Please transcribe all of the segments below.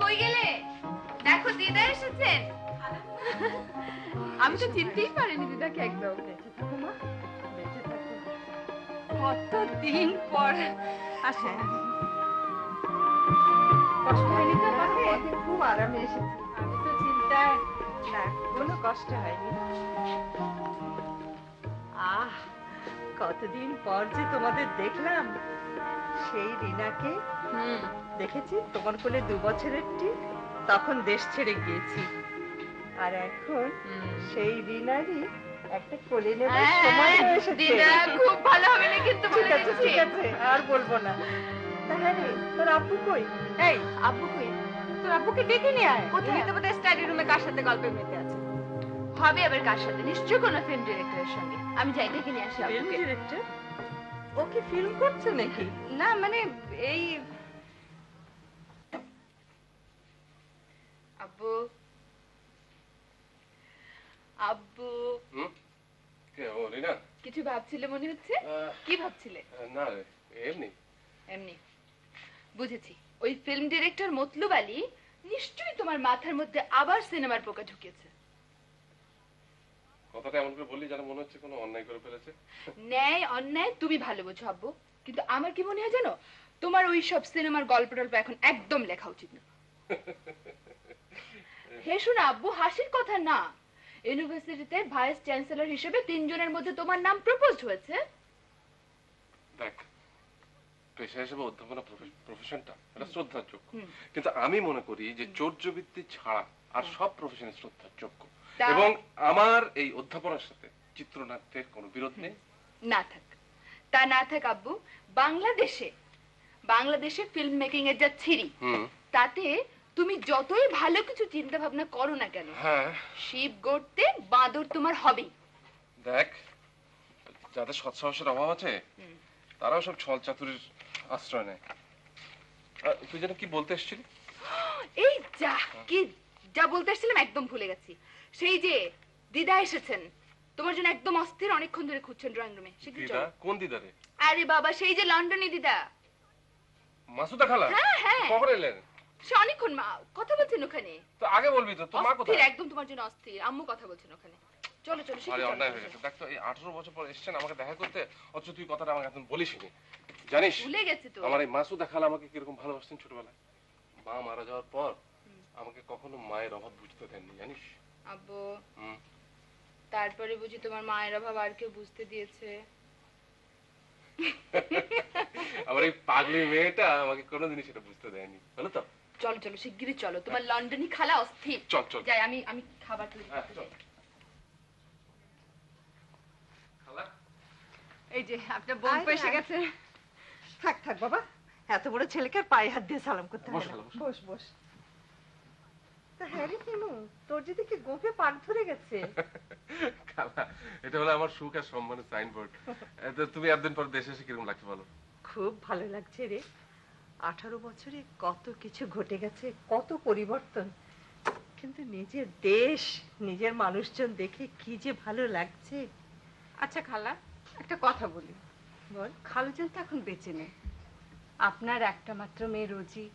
কই গেলে? দেখো দিদা এসেছেন। আমি তো চিনতেই পারিনি দিদাকে একদম। বেঁচে থাকো মা, বেঁচে থাকো। কতদিন পর আসে। কষ্ট হয়নি তো আমাকে? খুব আরামে এসেছি। আমি তো চিন্তায়। না, কোনো কষ্ট হয়নি। আহ, কতদিন পর যে তোমাদের দেখলাম। সেই রিনাকে দেখেছি তোমার কোলে 2 বছরেরটি, তখন দেশ ছেড়ে গিয়েছি। আর এখন সেই রিনারই একটা কোলে নেবার সময় এসেছে। দিদা খুব ভালো হবে না কিন্তু। ঠিক আছে ঠিক আছে, আর বলবো না। তাহলে তোর আব্বু কই? এই আব্বু কই? তোর আব্বুকে ডেকে নিয়ে আয়। কোথায়? তো বোধহয় স্টাডি রুমে কার সাথে গল্পে মেতে আছে। হবে আবার কার সাথে? নিশ্চয়ই কোনো ফিল্ম ডিরেক্টরের সঙ্গে। আমি যাই ডেকে নিয়ে আসি ফিল্ম আব্বুকে। ডিরেক্টর? ও কি ফিল্ম করছে নাকি? না মানে এই আব্বু আব্বু কে ও রিনা? কিছু ভাবছিলে মনে হচ্ছে। কি ভাবছিলে? না রে, এমনি এমনি। বুঝেছি। ওই ফিল্ম ডিরেক্টর মতলুব আলী নিশ্চয়ই তোমার মাথার মধ্যে আবার সিনেমার পোকা ঢুকিয়েছে। কথাটা এমন করে বললি যেন মনে হচ্ছে কোনো অন্যায় করে ফেলেছে। ন্যায় অন্যায় তুমি ভালো বোঝো আব্বু, কিন্তু আমার কি মনে হয় জানো, তোমার ওই সব সিনেমার গল্প টল্প এখন একদম লেখা উচিত না। হেসো না আব্বু, হাসির কথা না। ইউনিভার্সিটিতে ভাইস চ্যান্সেলর হিসেবে 3 জনের মধ্যে তোমার নাম প্রপোজ হয়েছে। দেখ, পেশা হিসেবে অধ্যাপনা প্রফেশনটা এটা শ্রদ্ধার যোগ্য, কিন্তু আমি মনে করি যে চৌর্যবৃত্তি ছাড়া আর সব প্রফেশনে শ্রদ্ধার যোগ্য। এবং আমার এই অধ্যাপনার সাথে চিত্রনাট্যের কোনো বিরোধ নেই। না থাক, তা না থাক আব্বু। বাংলাদেশে ফিল্ম মেকিং এর যা ছিরি, তাতে তুমি যতই ভালো কিছু চিন্তা ভাবনা করো না কেন, শিব গড়তে বাঁদর তোমার হবেই। দেখ, যাদের সৎসাহসের অভাব আছে তারাও সব ছল চাতুরির আশ্রয় নেয়। তুই যেন কি বলতে এসেছিলি? এই যা বলতে এসেছিলাম একদম ভুলে গেছি। সেই যে দিদা এসেছেন, তোমার জন্য একদম অস্থির, অনেকক্ষণ ধরে খুঁজছেন ড্রয়িং রুমে। দিদা? কোন দিদা রে? আরে বাবা, সেই যে লন্ডনে দিদা। মাসুদা খালা? হ্যাঁ। কখন এলেন? সে অনেকক্ষণ কথা বলছেন ওখানে। তো আগে বলবি তো, তোর মা কোথায়? একদম তোমার জন্য অস্থির, আম্মু কথা বলছেন ওখানে। চলো আরে অন্যায় হয়ে গেছে। দেখ তো, এই 18 বছর পর এসেছেন আমাকে দেখা করতে, অথচ তুই কথাটা আমাকে এখন বলিসনি। জানিস ভুলে গেছি তো। আমার এই মাসুদা খালা আমাকে কিরকম ভালোবাসতেন ছোটবেলায়। মা মারা যাওয়ার পর আমাকে কখনো মায়ের অভাব বুঝতে দেননি, জানিস? আব্বু, তারপরে বুঝি তোমার মায়ের অভাব আর কেউ বুঝতে দিয়েছে? আমার এই পাগলি মেয়েটা আমাকে কোনোদিনই সেটা বুঝতে দেয়নি, বলো তো? চলো শিগগিরই চলো, তোমার লন্ডনী খালা অস্থির। চল যাই, আমি খাবার তৈরি করতে যাই। এই যে আপনার বোন এসে গেছে। থাক বাবা, এত বড় ছেলেকে পায়ে হাত দিয়ে সালাম করতে হয় না। বস। তা হ্যারি কিনু, তোর যদি কি গোফে পাক ধরে গেছে? খালা, এটা হলো আমার সুখ আর সম্মানের সাইনবোর্ড। তুমি একদিন পর দেশে এসে কিরকম লাগছে বলো? খুব ভালো লাগছে রে। 18 বছরে কত কিছু ঘটে গেছে, কত পরিবর্তন, কিন্তু নিজের দেশ, নিজের মানুষজন দেখে কি যে ভালো লাগছে। আচ্ছা খালা, একটা কথা বলি। বল। খালুজান তো এখন বেঁচে নেই। আপনার একটা মাত্র মেয়ে রোজি,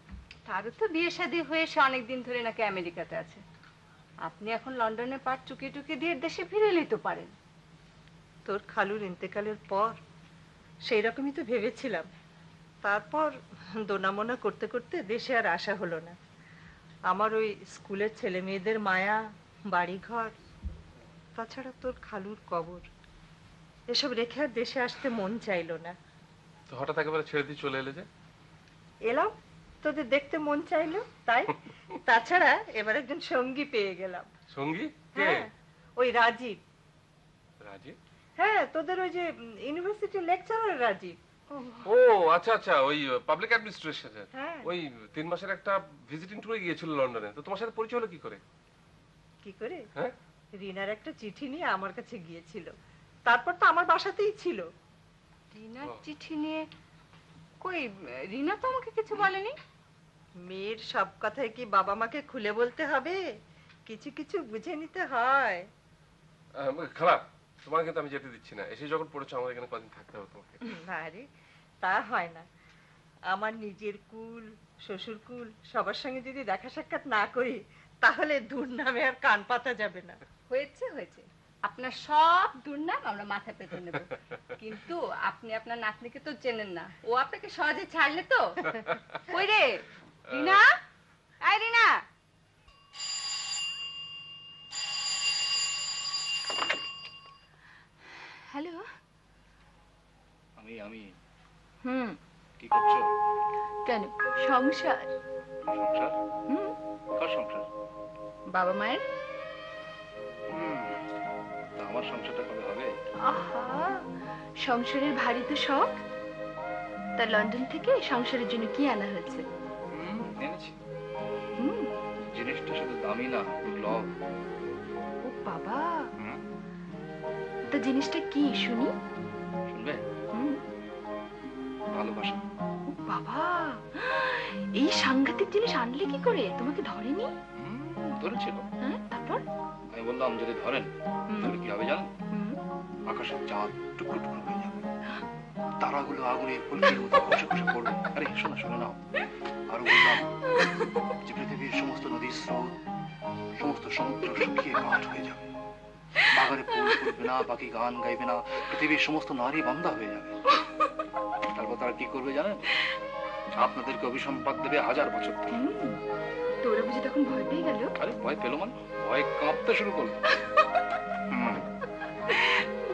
তারও তো বিয়ে শাদী হয়ে সে অনেকদিন ধরে নাকি আমেরিকাতে আছে। আপনি এখন লন্ডনে পাট চুকিয়ে দিয়ে দেশে ফিরে এলেই তো পারেন। তোর খালুর ইন্তেকালের পর সেই রকমই তো ভেবেছিলাম। তারপর দোনামোনা করতে করতে দেশে আর আসা হলো না। আমার ওই স্কুলের ছেলে মেয়েদের মায়া, বাড়িঘর, তাছাড়া তোর খালুর কবর, এসব রেখে আর দেশে আসতে মন চাইলো না। তো হঠাৎ একেবারে ছেড়ে দিয়ে চলে এলে যে? এলাম, তোদের দেখতে মন চাইলো তাই। তাছাড়া এবার একজন সঙ্গী পেয়ে গেলাম। সঙ্গী? হ্যাঁ, ওই রাজীব। রাজীব? হ্যাঁ, তোদের ওই যে ইউনিভার্সিটির লেকচারার রাজীব। ও আচ্ছা, ওই পাবলিক অ্যাডমিনিস্ট্রেশনের ওই 3 মাসের একটা ভিজিটিং ট্যুরে গিয়েছিল লন্ডনে। তো তোমার সাথে পরিচয় হলো কি করে? হ্যাঁ, রিনার একটা চিঠি নিয়ে আমার কাছে গিয়েছিল। তারপর তো আমার বাসাতেই ছিল। রিনার চিঠি নিয়ে? কই, রিনা তো আমাকে কিছু বলেনি। মেয়ের সব কথাই কি বাবা মাকে খুলে বলতে হবে? কিছু কিছু বুঝে নিতে হয়। খালা, তোমাকে কিন্তু আমি যেতে দিচ্ছি না। এসে যখন পড়েছো আমার এখানে কদিন থাকতে হবে তোমাকে। না রে, তা হয় না। আমার নিজের কুল, শ্বশুর কুল সবার সঙ্গে যদি দেখা সাক্ষাৎ না করি তাহলে দুর্নামে আর কান পাতা যাবে না। হয়েছে হয়েছে, আপনার সব দুর্নাম আমরা মাথা পেতে নেব, কিন্তু আপনি আপনার নাতনিকে তো চেনেন না, ও আপনাকে সহজে ছাড়লে তো। কই রে রিনা, আয় রিনা। হ্যালো। আমি হুম। কি করছো? কেন? সংসার। সংসার? হুম। কার সংসার? বাবা মায়ের। তা আমার সংসারটা কবে হবে? আহা, সংসারের ভারী তো শখ। তা লন্ডন থেকে সংসারের জন্য কি আনা হয়েছে? এনেছি। হুম। জিনিসটা শুধু দামি না, লভ। ও বাবা, তা জিনিসটা কি শুনি? শুনবে? হুম। ভালোবাসা। ও বাবা, এই সাংঘাতিক জিনিস আনলে কি করে? তোমাকে ধরেনি? ধরেছিল। হ্যাঁ, তারপর? আমি বললাম যদি ধরেন তাহলে কি হবে জানেন? হুম। আকাশের চাঁদ টুকরো টুকরো হয়ে যাবে, তারাগুলো আগুনের ফুলকির মতো খসে খসে পড়বে। আরে শোনা শুনে নাও। আরো বললাম যে পৃথিবীর সমস্ত নদীর স্রোত, সমস্ত সমুদ্র শুকিয়ে কাঠ হয়ে যাবে, বাগানে ফুল ফুটবে না, পাখি গান গাইবে না, পৃথিবীর সমস্ত নারী বান্দা হয়ে যাবে। তারপর তারা কি করবে জানেন? আপনাদেরকে অভিসম্পাদ দেবে 1000 বছর ধরে। তোরা বুঝি তখন ভয় পেয়ে গেল? আরে ভয় পেলো মানে ভয় কাঁপতে শুরু করলো।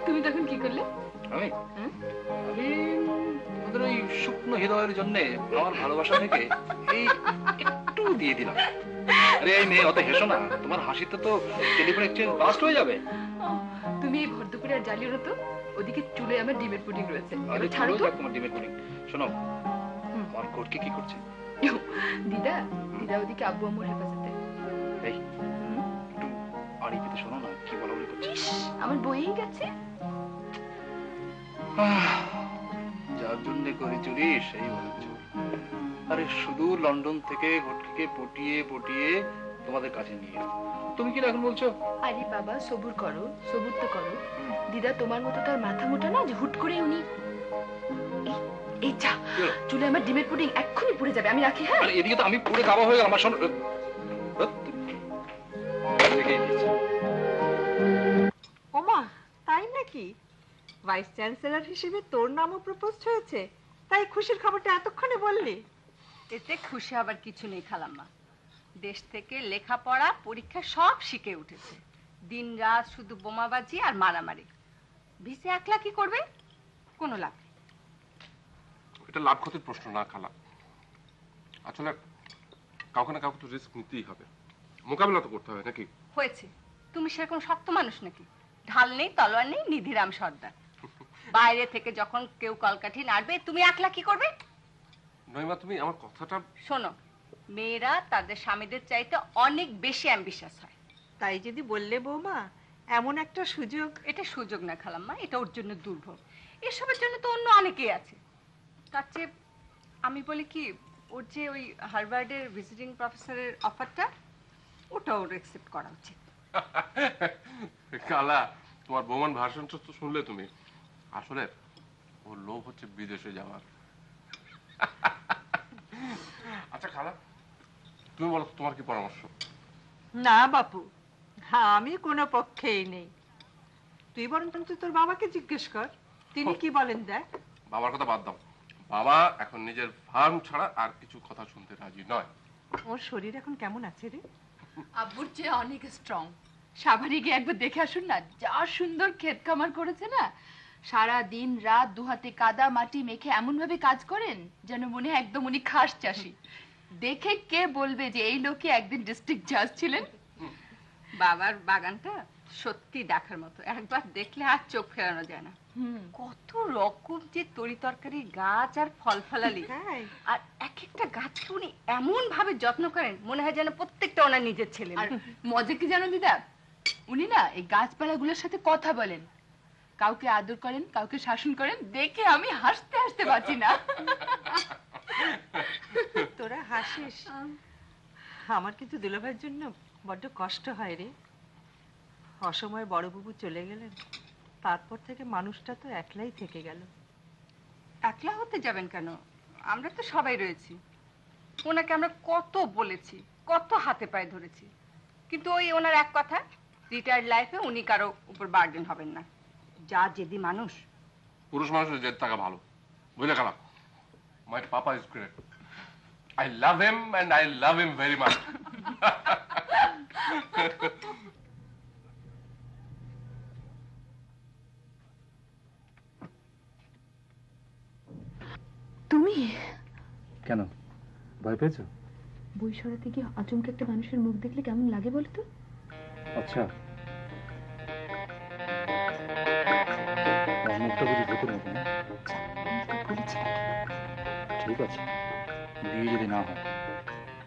তুমি তখন কি করলে? আমি হুম? আমি ওদের ওই শুকনো হৃদয়ের জন্য আমার ভালোবাসা থেকে এই একটু দিয়ে দিলাম। আরে এই মেয়ে অত হেসো না, তোমার হাসিতে তো টেলিফোন এক্সচেঞ্জ বাস্ট হয়ে যাবে। তুমি এই ভর দুপুরে আর জ্বালিও না তো, ওদিকে চুলে আমার ডিমের পুডিং রয়েছে। আরে এবার ছাড়ো ছাড়ো তো। যাক তোমার ডিমের পুডিং। শোনো, আমার কোটকে কি করছে? দিদা, দিদা ওদিকে আব্বু আম্মুর হেফাজতে। এই একটু আড়ি পেতে শোনো না কি বলা বলি করছে। ইস, আমার বইয়েই গেছে। যার জন্য করি চুরি সেই বলে চোর। আরে শুধু লন্ডন থেকে ঘটকে পটিয়ে পটিয়ে তোমাদের কাছে নিয়ে এলো। তুমি কি এখন বলছো? আরে বাবা, সবুর করো, সবুর তো করো। দিদা তোমার মতো তো আর মাথা মোটা না যে হুট করে উনি। এই যা, চুলে আমার ডিমের পুডিং এক্ষুনি পুড়ে যাবে, আমি রাখি। হ্যাঁ, আরে এদিকে তো আমি পুরো কাবা হয়ে গেলাম। আমার শোনো, ওমা, তাই নাকি? ভাইস চ্যান্সেলর হিসেবে তোর নামও প্রপোজ হয়েছে, তাই খুশির খবরটা এতক্ষণে বললি? এতে খুশি হবার কিছু নেই খালাম্মা, দেশ থেকে লেখাপড়া পরীক্ষা সব শিখে উঠেছে, দিন রাত শুধু বোমাবাজি আর মারামারি। ভিসে একলা কি করবে? কোনো লাভ নেই। এটা লাভ ক্ষতির প্রশ্ন না খালা, আসলে কাউকে না কাউকে তো রিস্ক নিতেই হবে, মোকাবিলা তো করতে হবে নাকি? হয়েছে, তুমি সেরকম শক্ত মানুষ নাকি? ঢাল নেই, তলোয়ার নেই, নিধিরাম সর্দার। বাইরে থেকে যখন কেউ কলকাঠি নাড়বে তুমি একলা কি করবে? নইমা তুমি আমার কথাটা শোনো, মেয়েরা তাদের স্বামীদের চাইতে অনেক বেশি অ্যাম্বিশাস হয়। তাই যদি বললে বৌমা, এমন একটা সুযোগ। এটা সুযোগ না খালাম্মা, এটা ওর জন্য দুর্ভোগ। এসবের জন্য তো অন্য অনেকেই আছে। তার চেয়ে আমি বলি কি, ওর যে ওই হার্ভার্ডের ভিজিটিং প্রফেসরের অফারটা, ওটা ওর অ্যাকসেপ্ট করা উচিত। কালা, তোমার বৌমান ভার্সনটা তো শুনলে তুমি। আসলে ওর লোভ হচ্ছে বিদেশে যাওয়ার। আচ্ছা খালা, তুমি বলো তোমার কি পরামর্শ? না বাপু, হ্যাঁ আমি কোনো পক্ষেই নেই। তুই বরং তুই তোর বাবাকে জিজ্ঞেস কর, তিনি কি বলেন দেখ। বাবার কথা বাদ দাও, বাবা এখন নিজের ফার্ম ছাড়া আর কিছু কথা শুনতে রাজি নয়। ওর শরীর এখন কেমন আছে রে? আব্বুর চেয়ে অনেক স্ট্রং। সাভারে গিয়ে একবার দেখে আসুন না, যা সুন্দর ক্ষেত খামার করেছে না। সারা দিন রাত দুহাতে কাদা মাটি মেখে এমন ভাবে কাজ করেন যেন মনে হয় একদম উনি খাস চাষি। দেখে কে বলবে যে এই লোকে একদিন ডিস্ট্রিক্ট জাজ ছিলেন? বাবার বাগানটা সত্যি দেখার মতো, একবার দেখলে আর চোখ ফেরানো যায় না। কত রকম যে তরি তরকারি গাছ আর ফল ফলালি, হ্যাঁ। আর এক একটা গাছকে উনি এমন ভাবে যত্ন করেন মনে হয় যেন প্রত্যেকটা ওনার নিজের ছেলে। আর মজা কি জানো দিদা, উনি না এই গাছপালাগুলোর সাথে কথা বলেন, কাউকে আদর করেন, কাউকে শাসন করেন, দেখে আমি হাসতে হাসতে পাচ্ছি না। তোরা হাসিস, আমার কিন্তু দুলাভাইয়ের জন্য বড্ড কষ্ট হয় রে। অসময়ে বড়বাবু চলে গেলেন, তারপর থেকে মানুষটা তো একলাই থেকে গেল। একলা হতে যাবেন কেন? আমরা তো সবাই রয়েছি। ওনাকে আমরা কত বলেছি, কত হাতে পায়ে ধরেছি, কিন্তু ওই ওনার এক কথা, রিটায়ার্ড লাইফে উনি কারো উপর বার্ডেন হবেন না। যা জেদি মানুষ। পুরুষ মানুষের জেদ থাকা ভালো, বুঝলে খারাপ। My papa is great, I love him and I love him very much. তুমি কেন, ভয় পেয়েছো? বই সরাতে গিয়ে আচমকা একটা মানুষের মুখ দেখলে কেমন লাগে বলো তো? আচ্ছা, আমার মুখটা বুঝি ভূতের মতো না? বলেছি ঠিক আছে, বিয়ে যদি না হয়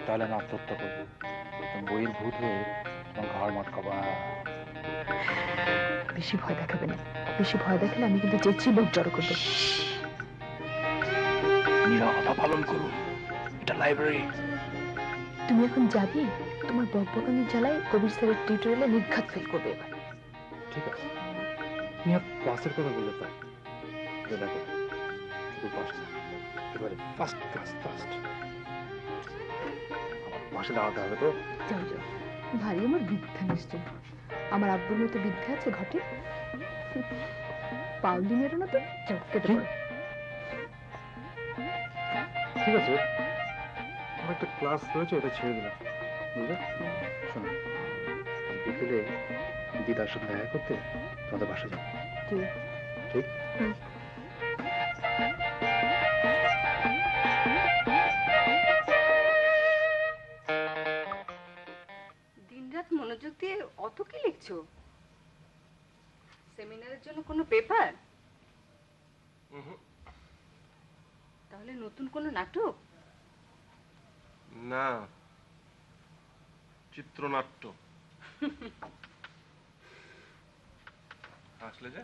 তাহলে আমি আত্মহত্যা করবো। বইয়ের ভূত হয়ে তোমার ঘর মটকাবো। বেশি ভয় দেখাবে না, বেশি ভয় দেখালে আমি কিন্তু চেঁচিয়ে লোক জড়ো করবো। নীরবতা পালন করুন, এটা লাইব্রেরি। তুমি এখন যাবি, তোমার বকবকানির জ্বালায় কবির স্যারের টিউটোরিয়ালে নির্ঘাত ফেল করবে এবার। ঠিক আছে, তুমি আর ক্লাসের কথা বলতে পারো। দেখো শুধু পাস না, এবারে ফার্স্ট ক্লাস ফার্স্ট। আমার পাশে দাঁড়াতে হবে তো। যাও যাও, ভারী আমার বিদ্যা নিশ্চয়। আমার আব্বুর মতো বিদ্যা আছে ঘটে। পাউলিনেরও না তো, যাও কেটে পড়ো। ঠিক আছে, আমার একটা ক্লাস রয়েছে, এটা ছেড়ে দিলাম, বুঝলে? শোনো, বিকেলে দিদার সাথে দেখা করতে তোমাদের বাসা যাবো। ঠিক ঠিক? দিনরাত মনোযোগ দিয়ে অত কি লিখছো? সেমিনারের জন্য কোনো পেপার? তাহলে নতুন কোনো নাটক? না, চিত্রনাট্য। আসলে যে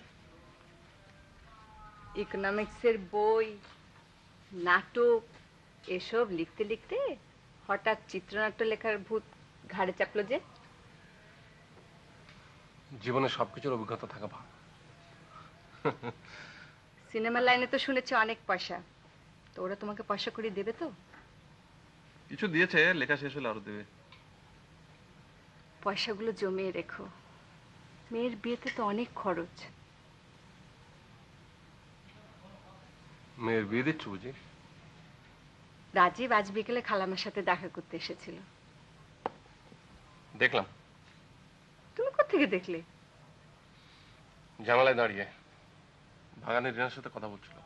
ইকোনমিক্সের বই, নাটক এসব লিখতে লিখতে হঠাৎ চিত্রনাট্য লেখার ভূত ঘাড়ে চাপলো যে? জীবনে সবকিছুর অভিজ্ঞতা থাকা ভালো। সিনেমা লাইনে তো শুনেছি অনেক পয়সা, তো ওরা তোমাকে পয়সা করে দেবে তো? কিছু দিয়েছে, লেখা শেষ হলে আরো দেবে। পয়সাগুলো জমিয়ে রেখো, মেয়ের বিয়েতে তো অনেক খরচ। মেয়ের বিয়ে দিচ্ছ বুঝি? রাজীব আজ বিকেলে খালামার সাথে দেখা করতে এসেছিল। দেখলাম তুমি কোত্থেকে দেখলে? জানালায় দাঁড়িয়ে ভাগানের রিনার সাথে কথা বলছিল।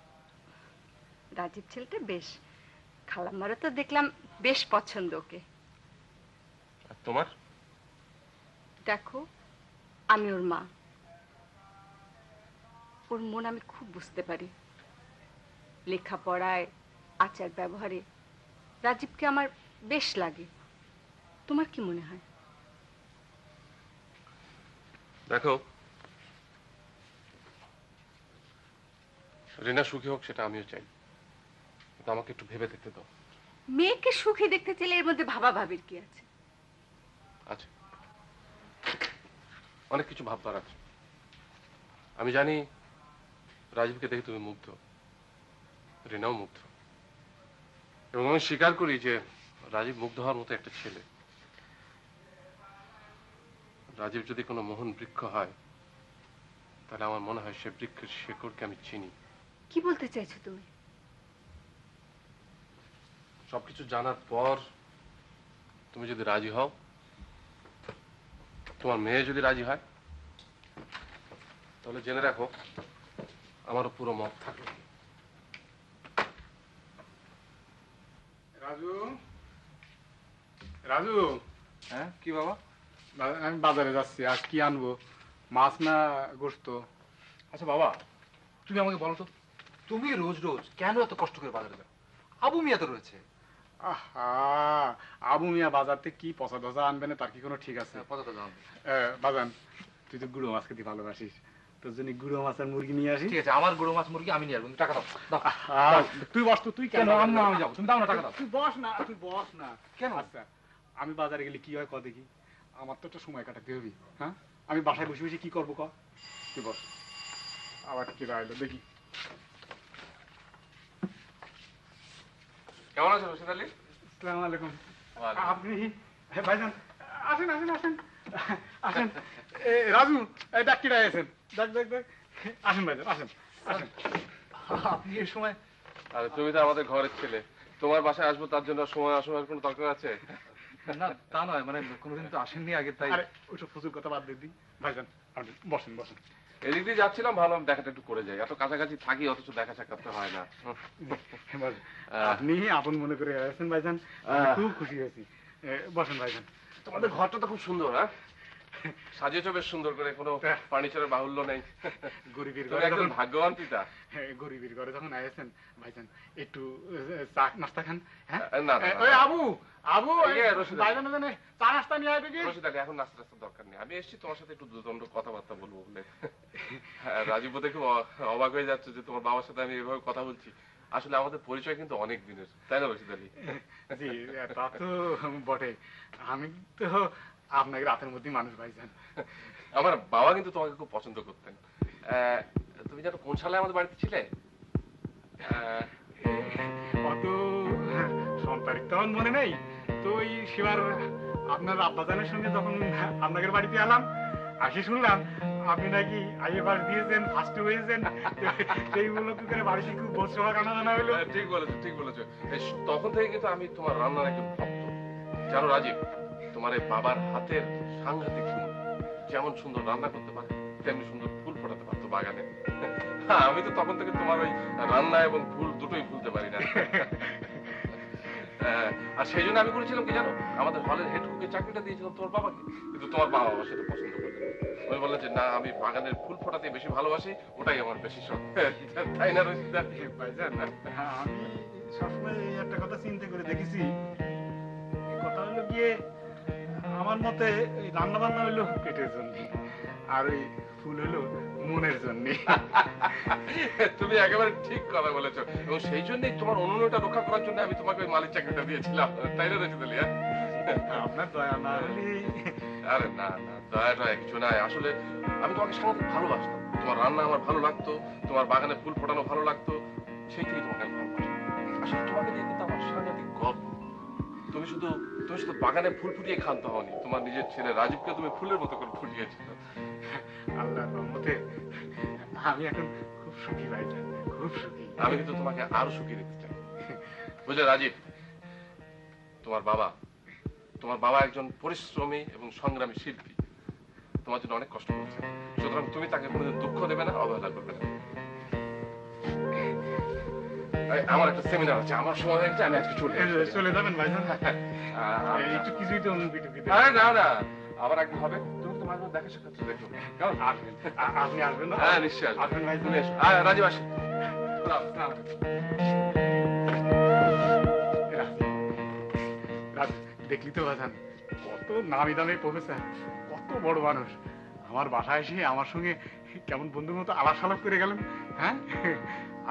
রাজীব ছেলেটা বেশ, খালাম্মারও তো দেখলাম বেশ পছন্দ ওকে। আর তোমার? দেখো, আমি ওর মা, ওর মন আমি খুব বুঝতে পারি। লেখাপড়ায়, আচার ব্যবহারে রাজীবকে আমার বেশ লাগে। তোমার কি মনে হয়? দেখো, রিনা সুখী হোক সেটা আমিও চাই, কিন্তু আমাকে একটু ভেবে দেখতে দাও। মেয়েকে সুখী দেখতে চাইলে এর মধ্যে ভাবা ভাবির কি আছে? আছে, অনেক কিছু ভাববার আছে। আমি জানি রাজীবকে দেখে তুমি মুগ্ধ, রিনাও মুগ্ধ, এবং আমি স্বীকার করি যে রাজীব মুগ্ধ হওয়ার মতো একটা ছেলে। রাজীব যদি কোনো মোহন বৃক্ষ হয়, তাহলে আমার মনে হয় সে বৃক্ষের শেকড়কে আমি চিনি। কি বলতে চাইছো তুমি? সবকিছু জানার পর তুমি যদি রাজি হও, তোমার মেয়ে যদি রাজি হয়, তাহলে জেনে রাখো আমারও পুরো মত থাকবে। রাজু, রাজু। হ্যাঁ, কি বাবা? আমি বাজারে যাচ্ছি, আর কি আনবো, মাছ না গোস্ত? আচ্ছা বাবা, তুমি আমাকে বলো তো, তুমি রোজ রোজ কেন এত কষ্ট করে বাজারে যাও? আবু মিয়া তো রয়েছে। আহা, আবু মিয়া বাজার থেকে কি পচা ধসা আনবে না, তার কি কোনো ঠিক আছে? পচাতে যাও। বাজান, তুই তো গুঁড়ো মাছ খেতে ভালোবাসিস, তোর জন্য গুঁড়ো মাছ আর মুরগি নিয়ে আসি। ঠিক আছে, আমার গরু মাছ মুরগি আমি নিয়ে আসবো, তুমি টাকা দাও। দাও। তুই বস তো, তুই কেন? আমি যাবো, তুমি দাও না টাকা দাও। তুই বস না, তুই বস না। কেন? আচ্ছা, আমি বাজারে গেলে কি হয় ক দেখি, আমার তো একটা সময় কাটাতে হবে। হ্যাঁ, আমি বাসায় বসে বসে কি করবো ক? তুই বস। আবার কি রাইলো দেখি। কেমন আছো রশিদ আলী? আসসালামু আলাইকুম। ওয়ালাইকুম। আপনি ভাইজান আসেন আসেন আসেন আসেন। রাজু ডাক্তার আছেন, দেখ দেখ দেখ। আসেন ভাইজান আসেন আসেন। আপনি এই সময়? আরে তুমি তো আমাদের ঘরের ছেলে, তোমার বাসায় আসবো তার জন্য সময় অসময়ের কোনো দরকার আছে? না তা নয়, মানে কোনোদিন তো আসেননি আগে, তাই। আরে ওইসব ফজুল কথা বাদ দিয়ে দিই ভাইজান, আপনি বসেন বসেন। এদিক দিয়ে যাচ্ছিলাম, ভাবলাম দেখাটা একটু করে যাই, এত কাছাকাছি থাকি অথচ দেখা সাক্ষাৎ তো হয় না। আপনি আপন মনে করে আছেন ভাইজান, আমি খুব খুশি হয়েছি। বসেন ভাইজান। তোমাদের ঘরটা তো খুব সুন্দর, হ্যাঁ সাজিয়েছো বেশ সুন্দর করে, কোনো ফার্নিচারের বাহুল্য নেই। গরিবের তুমি ঘরে একজন যখন ভাগ্যবান পিতা। গরিবের ঘরে যখন আছেন ভাইজান, একটু চা নাস্তা খান। হ্যাঁ না, না, ওই না। আবু আবু এই যে রশিদ আলী। ভাইজান জানে চা নাস্তা নিয়ে আয় দেখি। রশিদ আলী, এখন নাস্তা টাস্তা দরকার নেই, আমি এসেছি তোমার সাথে একটু দুদণ্ড কথাবার্তা বলবো বলে। হ্যাঁ, রাজীব বোধহয় খুব অবাক হয়ে যাচ্ছে যে তোমার বাবার সাথে আমি এভাবে কথা বলছি। আসলে আমাদের পরিচয় কিন্তু অনেক দিনের, তাই না রশিদ আলী? জি তা তো বটে, আমি তো আপনাকে রাতের মধ্যে মানুষ ভাইজান। আমার বাবা কিন্তু তোমাকে খুব পছন্দ করতেন। তুমি জানো কোন সালে আমাদের বাড়িতে ছিলে? অত সন্তানিক তখন মনে নেই তো, ওই সেবার আপনার আব্বাজানের সঙ্গে যখন আপনাদের বাড়িতে এলাম, আসি শুনলাম আপনি নাকি আইএ পাস দিয়েছেন, ফার্স্ট হয়েছেন। সেই উপলক্ষ করে বাড়িতে খুব বসসভা কানা জানা হলো। ঠিক বলেছো, ঠিক বলেছো। তখন থেকে কিন্তু আমি তোমার রান্নার একজন ভক্ত। জানো রাজীব, তোমার এই বাবার হাতের সাংঘাতিক গুণ। যেমন সুন্দর রান্না করতে পারে, তেমনি সুন্দর ফুল ফোটাতে পারতো বাগানে। আমি তো তখন থেকে তোমার ওই রান্না এবং ফুল দুটোই ভুলতে পারি না। আর সেই জন্য আমি করেছিলাম কি জানো, আমাদের হলের হেড কুকের চাকরিটা দিয়েছিলাম তোমার বাবাকে, কিন্তু তোমার বাবা আমার সাথে পছন্দ করলেন। উনি বললেন যে না, আমি বাগানের ফুল ফোটাতে বেশি ভালোবাসি, ওটাই আমার বেশি শখ। তাই না রশিদ আলী? ভাইজান আমি সবসময় এই একটা কথা চিন্তা করে দেখেছি, এই কথা হলো গিয়ে আমার মতে রান্না বান্না হইলো পেটের জন্য, আর ওই ফুল হলো মনের জন্য। তুমি একেবারে ঠিক কথা বলেছো, এবং সেই জন্যই তোমার অনুনয়টা রক্ষা করার জন্য আমি তোমাকে ওই মালিক চাকরিটা দিয়েছিলাম, তাই না রশিদ আলী? আপনার দয়া না হলে। আরে না না, দয়া টয়া কিছু নাই। আসলে আমি তোমাকে সাংঘাতিক ভালোবাসতাম, তোমার রান্না আমার ভালো লাগতো, তোমার বাগানে ফুল ফোটানো ভালো লাগতো, সেই থেকে তোমাকে আমি ভালোবাসতাম। আসলে তোমাকে দিয়ে কিন্তু আমার সাংঘাতিক গর্ব। তুমি শুধু বাগানে ফুল ফুটিয়ে ক্ষান্ত হওনি, তোমার নিজের ছেলে রাজীবকে তুমি ফুলের মতো করে ফুটিয়েছিল। আল্লাহর রহমতে আমি এখন খুব সুখী ভাইজান, খুব সুখী। আমি কিন্তু তোমাকে আরো সুখী দিতে চাই। বুঝলে রাজীব, তোমার বাবা একজন পরিশ্রমী এবং সংগ্রামী শিল্পী, তোমার জন্য অনেক কষ্ট করেছে, সুতরাং তুমি তাকে কোনোদিন দুঃখ দেবে না, অবহেলা করবে না। আমার একটা সেমিনার আছে, আমার সময় হয়ে গেছে, আমি আজকে চলে যাবেন ভাইজান? একটু কিছুই তো অনুভূতি দিতে। আরে না না, আবার একদিন হবে, তুমি তোমার দেখা সাক্ষাৎ দেখো। কেমন? আসবেন, আপনি আসবেন না? হ্যাঁ নিশ্চয়ই আসবেন ভাই, তুমি এসো। রাজীব আসি। দেখলি তো ভাইজান, কত নামি দামি প্রফেসর, কত বড় মানুষ আমার বাসায় এসে আমার সঙ্গে কেমন বন্ধুর মতো আলাপ সালাপ করে গেলেন। হ্যাঁ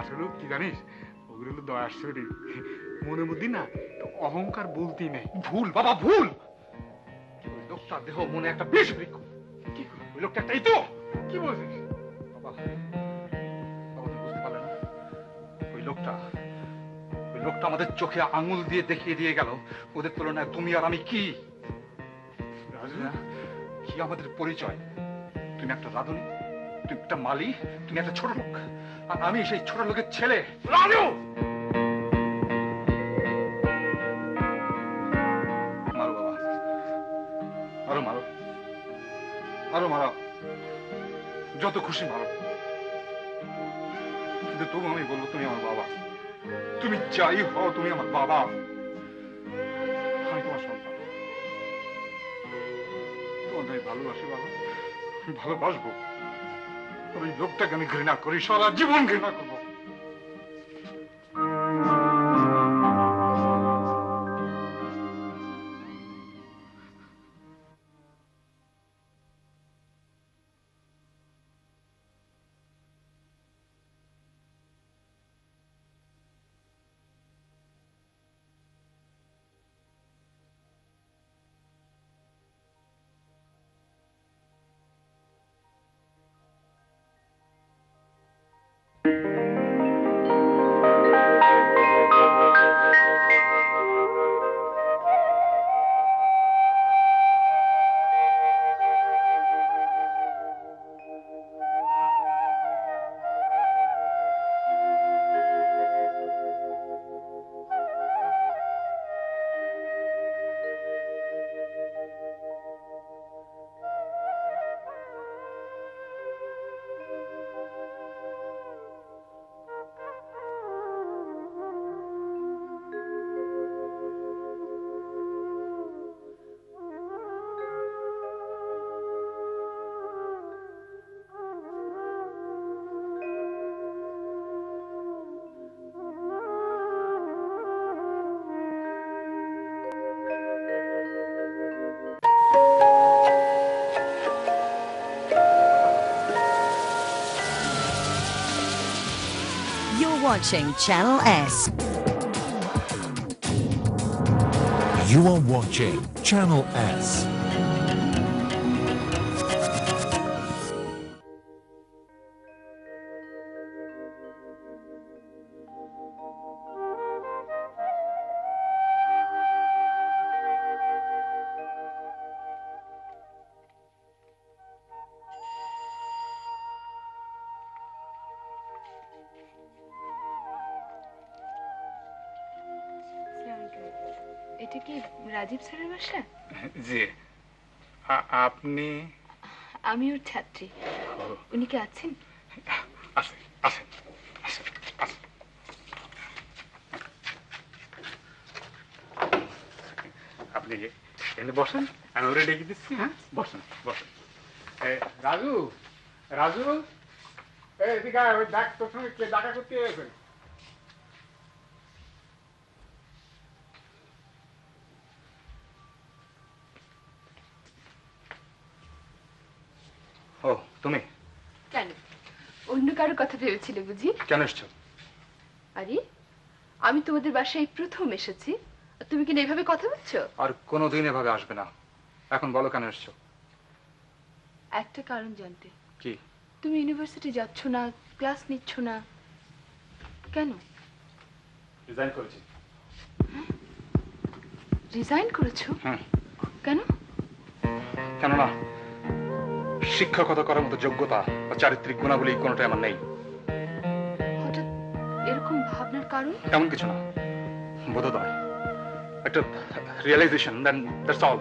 আসলে কি জানিস, ওগুলো হলো দয়ার শরীর, মনের মধ্যে না অহংকার বলতেই নেই। ভুল বাবা, ভুল। ওই লোকটার দেহ মনে একটা বিষ বৃক্ষ। কি করে? ওই লোকটা একটাই তো। কি বলছিস? বাবা, বাবা তুমি বুঝতে পারলে না? ওই লোকটা আমাদের চোখে আঙুল দিয়ে দেখিয়ে দিয়ে গেল ওদের তুলনায় তুমি আর আমি কি। রাজু, কি আমাদের পরিচয়? তুমি একটা রাঁধুনি, তুমি একটা মালি, তুমি একটা ছোট লোক, আর আমি সেই ছোট লোকের ছেলে। রাজু! মারো বাবা, আরো মারো, আরো মারো, যত খুশি মারো, কিন্তু তবু আমি বলবো তুমি আমার বাবা। তুমি যাই হও, তুমি আমার বাবা। আমি তোমার সন্তান, তোমাকে আমি ভালোবাসি বাবা, আমি ভালোবাসবো। ওই লোকটাকে আমি ঘৃণা করি, সারা জীবন ঘৃণা করবো। watching Channel S. You are watching Channel S. এটা কি রাজীব স্যারের বাসা? জি। আপনি? আমি ওর ছাত্রী। উনি কি আছেন? আসেন আসেন আসেন আসেন। আপনি এখানে বসেন, আমি ওরে ডেকে দিচ্ছি। হ্যাঁ, বসেন বসেন। রাজু, রাজু, এদিকে আয়, ওই দেখ তোর সঙ্গে কে দেখা করতে এসেছে। ও তুমি কেন, অন্য কারো কথা ভেবেছিলে বুঝি? কেন এসছো? আরে আমি তোমাদের বাসায় প্রথম এসেছি, আর তুমি কি না এভাবে কথা বলছো? আর কোনোদিন এভাবে আসবে না। এখন বলো কেন এসছো? একটা কারণ জানতে। কি? তুমি ইউনিভার্সিটি যাচ্ছ না, ক্লাস নিচ্ছ না কেন? রিজাইন করেছি। রিজাইন করেছো? হুম। কেন? কেন না, শিক্ষকতা করার মতো যোগ্যতা বা চারিত্রিক গুণাবলী কোনোটাই আমার নেই। হঠাৎ এরকম ভাবনার কারণ? এমন কিছু না, বোধোদয়, একটা রিয়েলাইজেশন, দ্যাটস অল।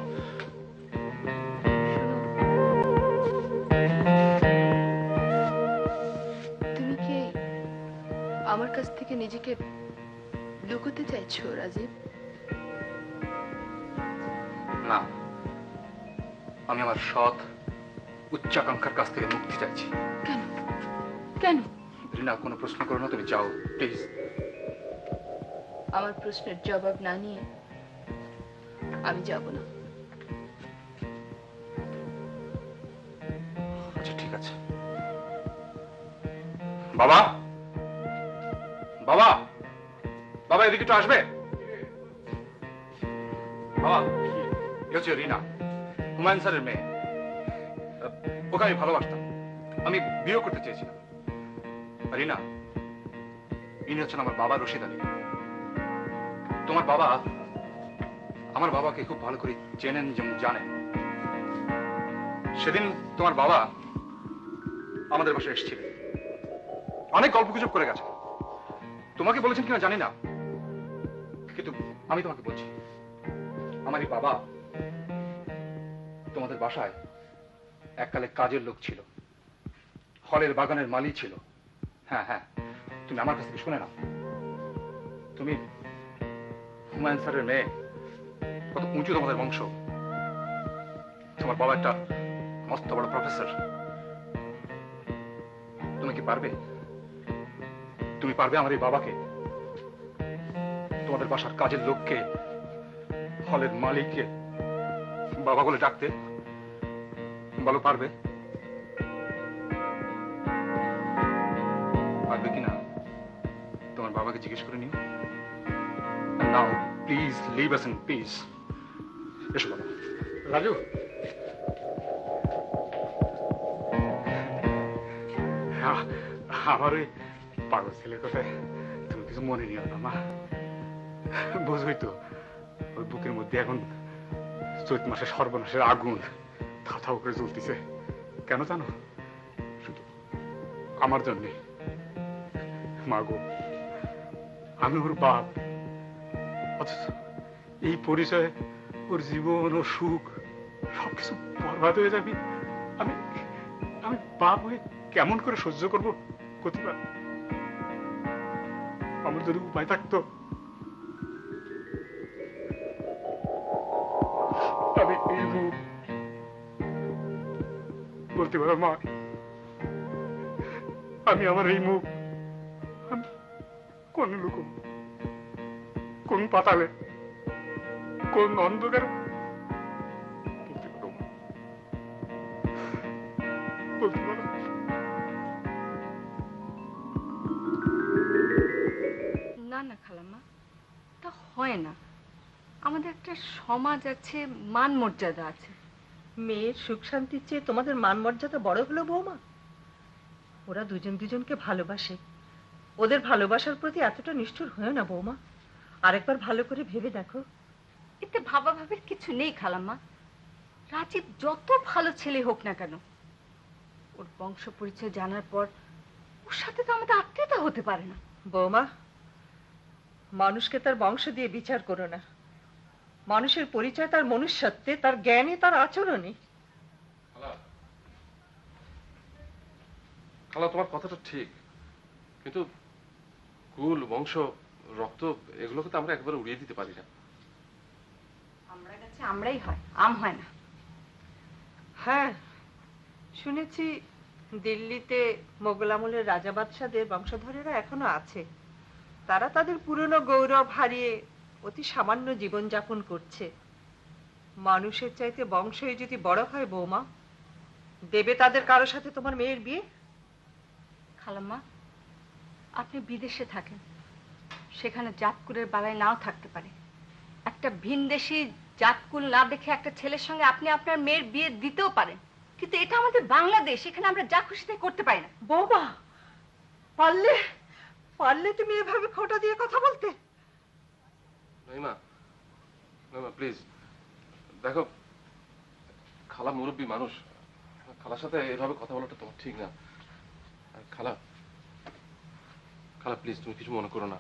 তুমি কি আমার কাছ থেকে নিজেকে লুকোতে চাইছো রাজীব? না, আমি আমার সৎ উচ্চাকাঙ্ক্ষার কাছ থেকে মুক্তি চাইছি। কেন কেন? রিনা, কোনো প্রশ্ন করো না, তুমি যাও প্লিজ। আমার প্রশ্নের জবাব না নিয়ে আমি যাব না। আচ্ছা ঠিক আছে। বাবা, বাবা, বাবা এদিকে একটু আসবে। বাবা, এ হচ্ছে রিনা, হুমায়ুন স্যারের মেয়ে। ওকে আমি ভালোবাসতাম, আমি বিয়ে করতে চেয়েছিলাম। রিনা, ইনি হচ্ছেন আমার বাবা রশিদ আলী। তোমার বাবা আমার বাবাকে খুব ভালো করে চেনেন যেমন জানেন। সেদিন তোমার বাবা আমাদের বাসায় এসেছিলেন, অনেক গল্প গুজব করে গেছে। তোমাকে বলেছেন কিনা জানি না, কিন্তু আমি তোমাকে বলছি, আমার এই বাবা তোমাদের বাসায় এককালে কাজের লোক ছিল, ফলের বাগানের মালি ছিল। হ্যাঁ হ্যাঁ, তুমি আমার কাছ থেকে শুনে নাও। তুমি হুমায়ুন স্যারের মেয়ে, কত উঁচু তোমাদের বংশ। তোমার বাবা একটা মস্ত বড় প্রফেসর। তুমি কি পারবে, তুমি পারবে আমার এই বাবাকে, তোমাদের বাসার কাজের লোককে, ফলের মালিককে বাবা বলে ডাকতে? বলো পারবে? পারবে কিনা তোমার বাবাকে জিজ্ঞেস করে নিও। Now please leave us in peace. এসো বাবা। রাজু, আমার ওই পাগল ছেলের কথায় তুমি কিছু মনে নিও না মা। বুঝবই তো, ওই বুকের মধ্যে এখন চৈত মাসে সর্বনাশের আগুন থাও থাও করে জ্বলতেছে। কেন জানো? শুধু আমার জন্যে। মা গো, আমি ওর বাপ, অথচ এই পরিচয়ে ওর জীবন ও সুখ সবকিছু বরবাদ হয়ে যাবে। আমি আমি বাপ হয়ে কেমন করে সহ্য করবো কতিবার? আমার যদি উপায় থাকতো আমি এই মুখ বলতে পারো মা, আমি আমার এই মুখ কোন লুকো, কোন পাতালে, কোন অন্ধকার বলতে পারো মা, বলতে পারো। না না খালাম্মা, তা হয় না। আমাদের একটা সমাজ আছে, মান মর্যাদা আছে। মেয়ের সুখ শান্তির চেয়ে তোমাদের মান মর্যাদা বড় হলো বৌমা? ওরা দুজন দুজনকে ভালোবাসে, ওদের ভালোবাসার প্রতি এতটা নিষ্ঠুর হয়েও না বৌমা। আরেকবার ভালো করে ভেবে দেখো। এতে ভাবাভাবির কিছু নেই খালাম্মা। রাজীব যত ভালো ছেলে হোক না কেন, ওর বংশ পরিচয় জানার পর ওর সাথে তো আমাদের আত্মীয়তা হতে পারে না। বৌমা, মানুষকে তার বংশ দিয়ে বিচার করো না। মানুষের পরিচয় তার মনুষ্যত্বে, তার জ্ঞানে, তার আচরণে। খালা, তোমার কথাটা ঠিক, কিন্তু কুল, বংশ, রক্ত এগুলোকে তো আমরা একবারে উড়িয়ে দিতে পারি না। আমরা গাছে আমরাই হয়, আম হয় না। হ্যাঁ, শুনেছি দিল্লিতে মোগল আমলের রাজা বাদশাদের বংশধরেরা এখনো আছে। তারা তাদের পুরনো গৌরব হারিয়ে অতি সামান্য জীবনযাপন করছে। মানুষের চাইতে বংশই যদি বড় হয় বৌমা, দেবে তাদের কারো সাথে তোমার মেয়ের বিয়ে? খালাম্মা, আপনি বিদেশে থাকেন, সেখানে জাতকুলের বালায় নাও থাকতে পারে। একটা ভিনদেশী জাতকুল না দেখে একটা ছেলের সঙ্গে আপনি আপনার মেয়ের বিয়ে দিতেও পারেন, কিন্তু এটা আমাদের বাংলাদেশ, এখানে আমরা যা খুশি তাই করতে পারি না। বৌমা, পারলে পারলে তুমি এভাবে খোঁটা দিয়ে কথা বলতে? নাইমা, নাইমা প্লিজ দেখো, খালা মুরব্বী মানুষ, খালার সাথে এভাবে কথা বলাটা তোমার ঠিক না। আর খালা, খালা প্লিজ তুমি কিছু মনে করো না।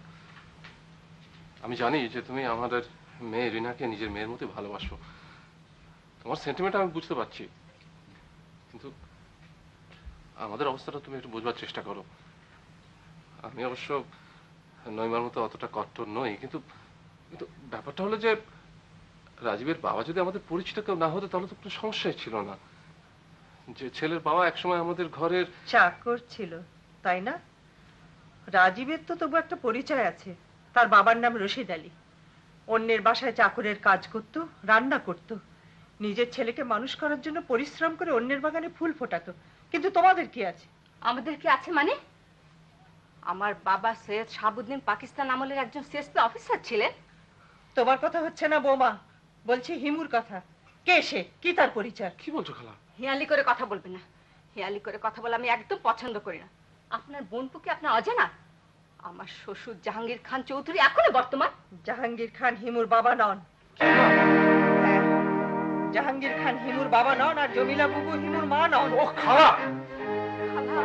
আমি জানি যে তুমি আমাদের মেয়ে রিনাকে নিজের মেয়ের মতো ভালোবাসো, তোমার সেন্টিমেন্ট আমি বুঝতে পারছি, কিন্তু আমাদের অবস্থাটা তুমি একটু বোঝবার চেষ্টা করো। আমি অবশ্য নইমার মতো অতটা কট্টর নই, কিন্তু কিন্তু ব্যাপারটা হলো যে রাজীবের বাবা যদি আমাদের পরিচিত কেউ না হতো তাহলে তো কোনো সমস্যাই ছিল না। যে ছেলের বাবা একসময় আমাদের ঘরের চাকর ছিল, তাই না? রাজীবের তো তবু একটা পরিচয় আছে, তার বাবার নাম রশিদ আলী। অন্যের বাসায় চাকরের কাজ করত, রান্না করত, নিজের ছেলেকে মানুষ করার জন্য পরিশ্রম করে অন্যের বাগানে ফুল ফোটাতো। কিন্তু তোমাদের কি আছে? আমাদের কি আছে মানে? আমার বাবা সৈয়দ শাহাবুদ্দিন পাকিস্তান আমলের একজন সিএসপি অফিসার ছিলেন। তোমার কথা হচ্ছে না বৌমা, বলছি হিমুর কথা। কে সে, কি তার পরিচয়? কি বলছো খালা? হিয়ালি করে কথা বলবে না, হিয়ালি করে কথা বলে আমি একদম পছন্দ করি না। আপনার বোনপু কি আপনার অজানা? আমার শ্বশুর জাহাঙ্গীর খান চৌধুরী এখনো বর্তমান। জাহাঙ্গীর খান হিমুর বাবা নন। হ্যাঁ, জাহাঙ্গীর খান হিমুর বাবা নন, আর জমিলা বুবু হিমুর মা নন। ও খালা, খালা,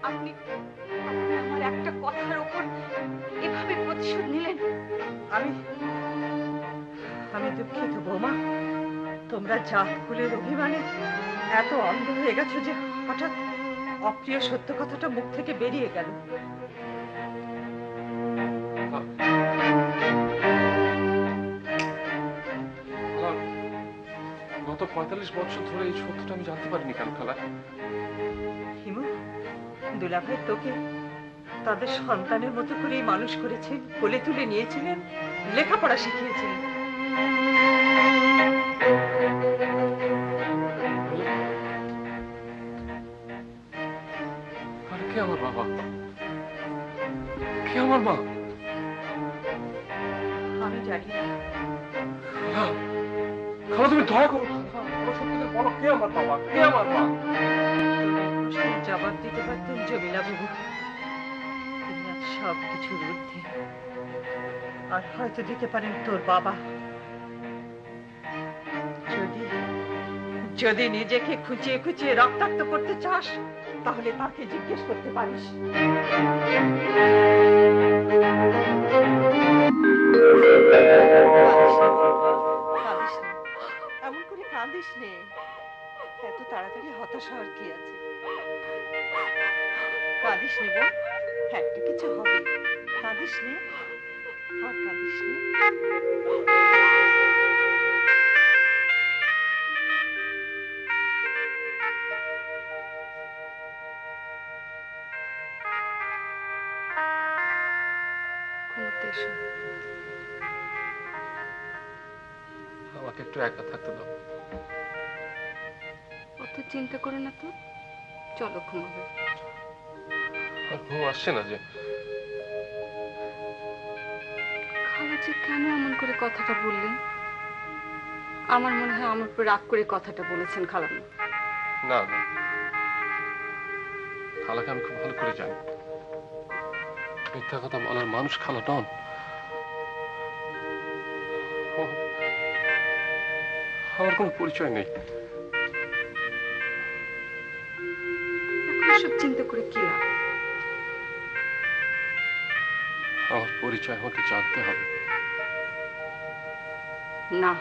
আপনি আমার একটা কথার উপর এভাবে প্রতিশোধ নিলেন। আমি দুঃখিত বৌমা, তোমরা জাত কুলের অভিমানে এত অন্ধ হয়ে গেছো যে হঠাৎ অপ্রিয় সত্য কথাটা মুখ থেকে বেরিয়ে গেল। গত 45 বছর ধরে এই সত্যটা আমি জানতে পারিনি কেন খালা? হিমু, দুলাভাই তোকে তাদের সন্তানের মতো করেই মানুষ করেছেন, কোলে তুলে নিয়েছিলেন, লেখাপড়া শিখিয়েছিলেন। আর কে আমার বাবা, কে আমার মা? আমি জানি না। খালা, খালা তুমি দয়া করো, সত্যি বলো কে আমার বাবা, কে আমার মা? প্রশ্নের জবাব দিতে পারতেন জমিলা বাবু। তিনি আজ সব কিছুর ঊর্ধ্বে, আর হয়তো দিতে পারেন তোর বাবা। যদি নিজেকে খুঁচিয়ে খুঁচিয়ে রক্তাক্ত করতে চাস, তাহলে তাকে জিজ্ঞেস করতে পারিস। এমন করে কাঁদিস নে, এত তাড়াতাড়ি হতাশ হওয়ার কি আছে? কাঁদিস নে বোন, একটা কিছু হবে। কাঁদিস নে, আর কাঁদিস নে। আমাকে একটু একা থাকতে দাও। অত চিন্তা করে না তো, চলো ঘুমাবে। ঘুম আসছে না যে। যে কেন এমন করে কথাটা বললেন? আমার মনে হয় আমার উপর রাগ করে কথাটা বলেছেন খালাম্মা। না না, খালাকে আমি খুব ভালো করে জানি। মিথ্যা কথা বলার মানুষ খালা নন। আমার কোনো পরিচয় নেই। এসব চিন্তা করে কি লাভ? আমার পরিচয় হতে জানতে হবে। না,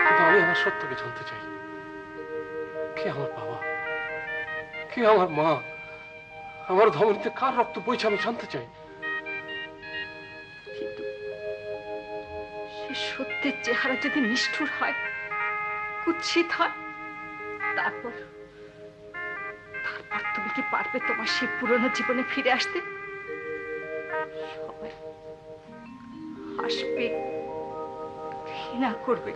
কিন্তু আমি আমার সত্যকে জানতে চাই। কে আমার বাবা, কে আমার মা, আমার ধমনীতে কার রক্ত বইছে আমি জানতে চাই। কিন্তু সে সত্যের চেহারা যদি নিষ্ঠুর হয়, কুৎসিত হয়, তারপর তুমি কি পারবে তোমার সেই পুরনো জীবনে ফিরে আসতে? সবাই হাসবে, ঘৃণা করবে,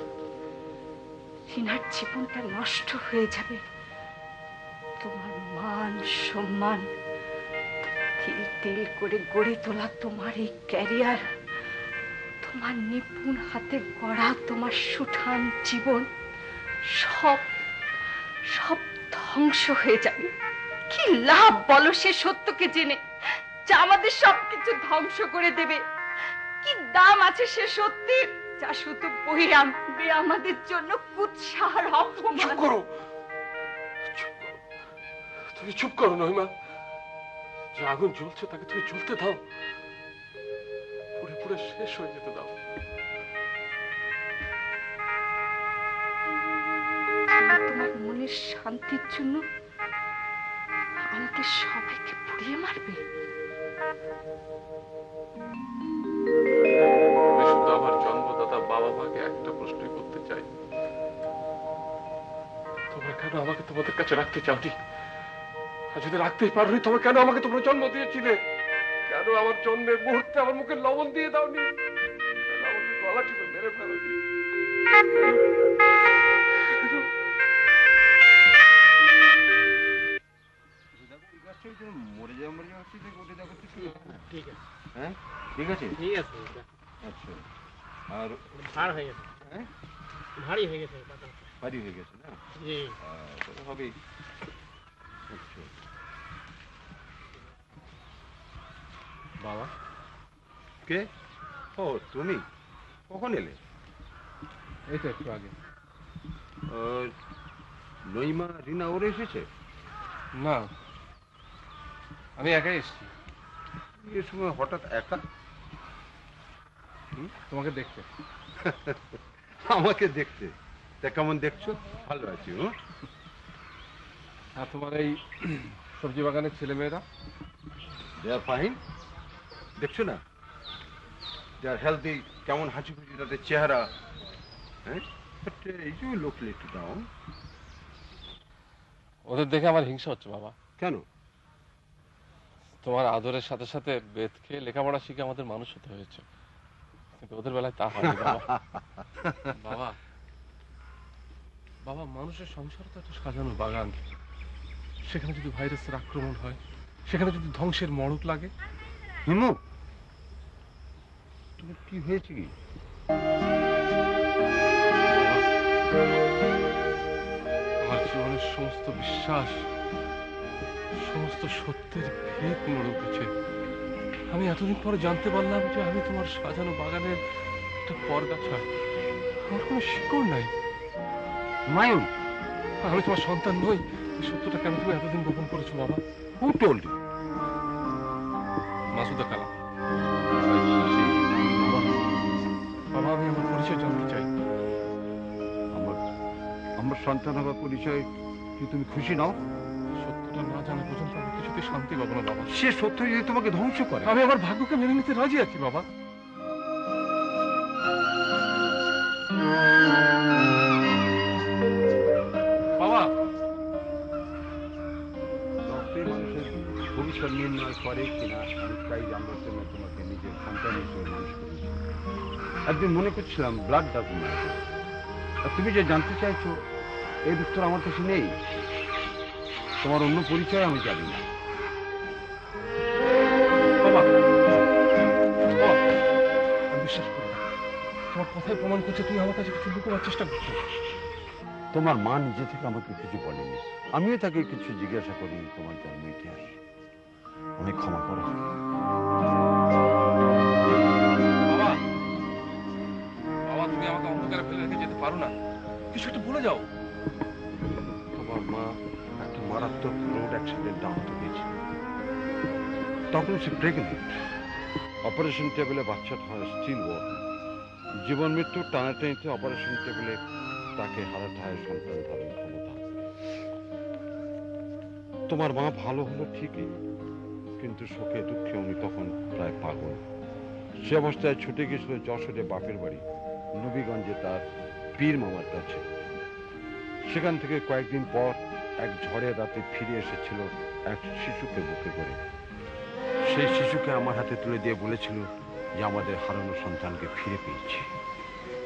ঘৃণার জীবনটা নষ্ট হয়ে যাবে। তোমার মান সম্মান, তিল তিল করে গড়ে তোলা তোমার এই ক্যারিয়ার, তোমার নিপুণ হাতে গড়া তোমার সুঠাম জীবন, সব সব ধ্বংস হয়ে যাবে। কি লাভ বলো সে সত্যকে জেনে, যা আমাদের সবকিছু ধ্বংস করে দেবে? কি দাম আছে সে সত্যের, যা শুধু বই আনবে আমাদের জন্য কুৎসার অপমান? চুপ করো, তুমি চুপ করো নহিমা। যে আগুন জ্বলছে তাকে তুমি জ্বলতে দাও, পুড়ে পুড়ে শেষ হয়ে যেতে দাও। তোমার মনের শান্তির জন্য আমাদের সবাইকে পুড়িয়ে মারবে? আমি শুধু আমার জন্মদাতা বাবা মাকে একটা প্রশ্নই করতে চাই, তোমরা কেন আমাকে তোমাদের কাছে রাখতে চাওনি? আর যদি রাখতেই পারোনি, তবে কেন আমাকে তোমরা জন্ম দিয়েছিলে? কেন আমার জন্মের মুহূর্তে আমার মুখে লবণ দিয়ে দাওনি? কেন আমাকে গলা টিপে মেরে ফেলোনি? মরে যাওয়া হচ্ছে, ওটা দেখো তো। ঠিক আছে, হ্যাঁ ঠিক আছে, ঠিক আছে। আচ্ছা। আর ভার হয়ে গেছে, হ্যাঁ ভারী হয়ে গেছে, ভারী হয়ে গেছে না? জি। তবে হবেই। আচ্ছা বাবা, কে? ও তুমি কখন এলে? এই তো একটু আগে। নইমা, রিনা ওরা এসেছে? না, আমি একাই এসেছি। এ সময় হঠাৎ একা? তোমাকে দেখতে। আমাকে দেখতে? তা কেমন দেখছো? ভালো আছি। আর তোমার এই সবজি বাগানের ছেলে মেয়েরা? দে আর ফাইন, দেখছো না? দে আর হেলদি, কেমন হাসি খুশি তাদের চেহারা। হ্যাঁ, এই যে লোক একটু ডাউন। ওদের দেখে আমার হিংসা হচ্ছে বাবা। কেন? তোমার আদরের সাথে সাথে বেদ খেয়ে লেখাপড়া শিখে আমাদের মানুষ হতে হয়েছে, কিন্তু ওদের বেলায় তা হয়নি বাবা। বাবা, বাবা, মানুষের সংসার তো একটা সাজানো বাগান। সেখানে যদি ভাইরাসের আক্রমণ হয়, সেখানে যদি ধ্বংসের মড়ক লাগে। হিমু, তোমার কি হয়েছে? কি আমার জীবনের সমস্ত বিশ্বাস, সমস্ত সত্যের ভেদ নড়ে উঠেছে। আমি এতদিন পরে জানতে পারলাম যে আমি তোমার সাজানো বাগানের একটা পরগাছা। আমার কোনো শিকড় নাই। হুমায়ুন, আমি তোমার সন্তান নই, এই সত্যটা কেন তুমি এতদিন গোপন করেছো বাবা? Who told you? Masuda Kalam. বাবা, আমি আমার পরিচয় জানতে চাই। আমার সন্তান হবার পরিচয় কি তুমি খুশি নাও? সত্যটা না জানা পর্যন্ত আমি কিছুতেই শান্তি পাবো না বাবা। সে সত্য যদি তোমাকে ধ্বংস করে? আমি আমার ভাগ্যকে মেনে নিতে রাজি আছি বাবা। বাবা, রক্তই মানুষের ভবিষ্যৎ নির্ণয় করে কিনা আমি তাই জানবার জন্য তোমাকে নিজের সন্তান হিসেবে মানুষ করেছি। একদিন মনে করছিলাম ব্লাড ডাকুন, আর তুমি যে জানতে চাইছো এর উত্তর আমার কাছে নেই। তোমার অন্য পরিচয় আমি জানি না। কথায় প্রমাণ করছে তুই আমার কাছে কিছু লুকোবার চেষ্টা করছো। তোমার মা নিজে থেকে আমাকে কিছু বলেনি, আমিও তাকে কিছু জিজ্ঞাসা করিনি তোমার জন্ম ইতিহাস। আমি ক্ষমা করো। বাবা, বাবা তুমি আমাকে অন্ধকারে ফেলে রেখে যেতে পারো না, কিছু একটা বলে যাও। তোমার মা একটা মারাত্মক রোড অ্যাক্সিডেন্টে আহত হয়েছে, তখন সে প্রেগনেন্ট। অপারেশন টেবিলে বাচ্চাটা হয় স্টিল ওয়ার্ক। জীবন মৃত্যু টানাটানিতে অপারেশন টেবিলে তাকে হারাঠায় সন্তান ধারণ ক্ষমতা। তোমার মা ভালো হলো ঠিকই, কিন্তু শোকে দুঃখে উনি তখন প্রায় পাগল। সে অবস্থায় ছুটে গেছিল যশোরে বাপের বাড়ি নবীগঞ্জে তার পীর মামার কাছে। সেখান থেকে কয়েকদিন পর এক ঝড়ের রাতে ফিরে এসেছিল এক শিশুকে বুকে করে। সেই শিশুকে আমার হাতে তুলে দিয়ে বলেছিল যে আমাদের হারানো সন্তানকে ফিরে পেয়েছি।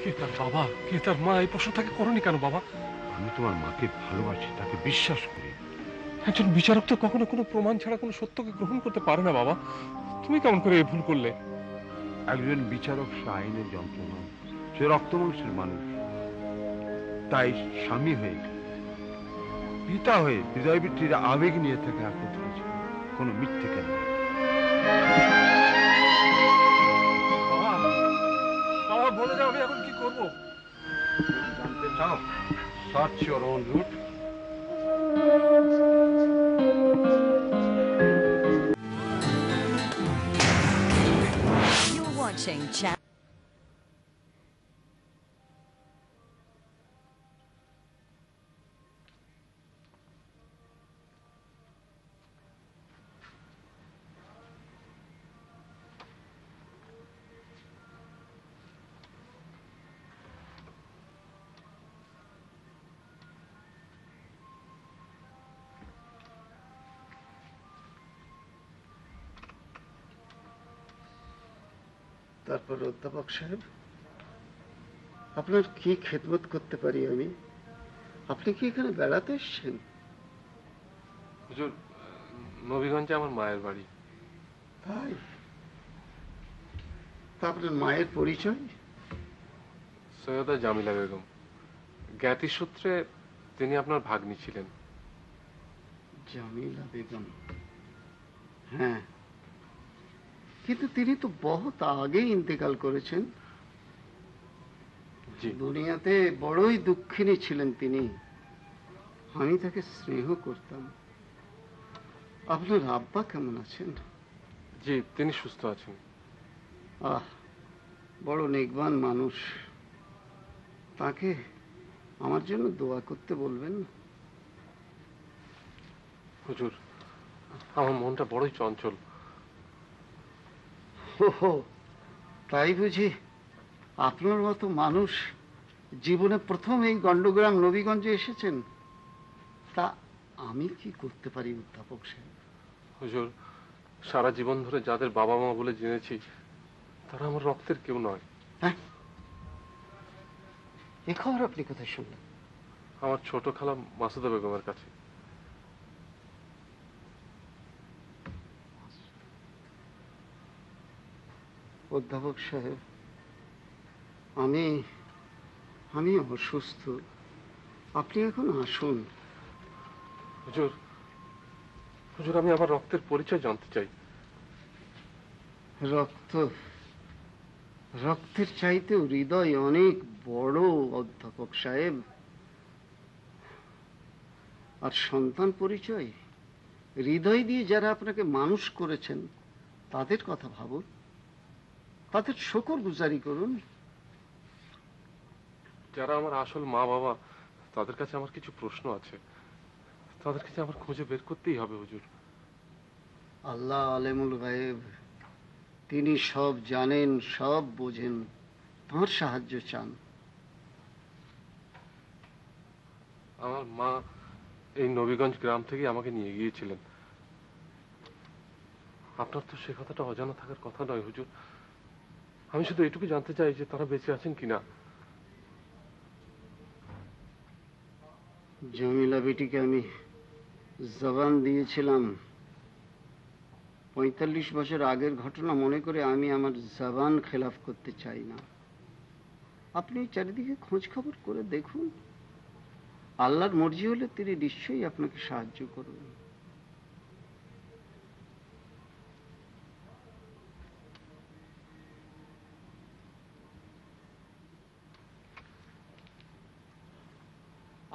কে তার বাবা, কে তার মা, এই প্রশ্নটাকে করনি কেন বাবা? আমি তোমার মাকে ভালোবাসি, তাকে বিশ্বাস করি। একজন বিচারক তো কখনো কোনো প্রমাণ ছাড়া কোনো সত্যকে গ্রহণ করতে পারে না বাবা। তুমি কেমন করে এই ভুল করলে? একজন বিচারক সে আইনের যন্ত্রণা, সে রক্তমাংসের মানুষ। তাই স্বামী হয়ে, পিতা হয়ে হৃদয়বৃত্তির আবেগ নিয়ে তাকে আঁকড়ে ধরেছে, কোনো মিথ্যে কেন। বাবা বলে যাও, আমি এখন কি করবো? জানতে চাও? Search your own route. You're watching Channel. তারপর অধ্যাপক সাহেব, আপনার কি খেদমত করতে পারি আমি? আপনি কি এখানে বেড়াতে এসেছেন? হুজুর, নবীগঞ্জে আমার মায়ের বাড়ি। তাই? তা আপনার মায়ের পরিচয়? সৈয়দা জামিলা বেগম, জ্ঞাতি সূত্রে তিনি আপনার ভাগ্নি ছিলেন। জামিলা বেগম, হ্যাঁ, কিন্তু তিনি তো বহুত আগে ইন্তেকাল করেছেন। দুনিয়াতে বড়ই দুঃখিনী ছিলেন তিনি। আমি তাকে স্নেহ করতাম। আপনার আব্বা কেমন আছেন? জি, তিনি সুস্থ আছেন। আহ, বড় নেকবান মানুষ। তাকে আমার জন্য দোয়া করতে বলবেন। হুজুর, আমার মনটা বড়ই চঞ্চল। তাই বুঝি? আপনার মতো মানুষ জীবনে প্রথম এই গন্ডগ্রাম নবীগঞ্জে এসেছেন। তা আমি কি করতে পারি অধ্যাপক সাহেব? হুজুর, সারা জীবন ধরে যাদের বাবা মা বলে জেনেছি তারা আমার রক্তের কেউ নয়। হ্যাঁ, এ খবর আপনি কোথায় শুনলেন? আমার ছোট খালা মাসুদা বেগমের কাছে। অধ্যাপক সাহেব, আমি অসুস্থ। আপনি এখন আসুন। হুজুর, হুজুর, আমি আমার রক্তের পরিচয় জানতে চাই। রক্তের চাইতেও হৃদয় অনেক বড় অধ্যাপক সাহেব। আর সন্তান পরিচয়, হৃদয় দিয়ে যারা আপনাকে মানুষ করেছেন তাদের কথা ভাবুন, তাদের শুকরগুজারি করুন। যারা আমার আসল মা বাবা, তাদের কাছে আমার কিছু প্রশ্ন আছে, তাদের কাছে আমার খুঁজে বের করতেই হবে হুজুর। আল্লাহ আলেমুল গায়েব, তিনি সব জানেন, সব বোঝেন। তাঁর সাহায্য চান। আমার মা এই নবীগঞ্জ গ্রাম থেকে আমাকে নিয়ে গিয়েছিলেন। আপনার তো সে কথাটা অজানা থাকার কথা নয় হুজুর। আমি শুধু এটুকু জানতে চাই যে তারা বেঁচে আছেন কিনা। জামিলা বেটিকে আমি জবান দিয়েছিলাম। 45 বছর আগের ঘটনা মনে করে আমি আমার জবান খেলাফ করতে চাই না। আপনি চারিদিকে খোঁজ খবর করে দেখুন, আল্লাহর মর্জি হলে তিনি নিশ্চয়ই আপনাকে সাহায্য করবেন।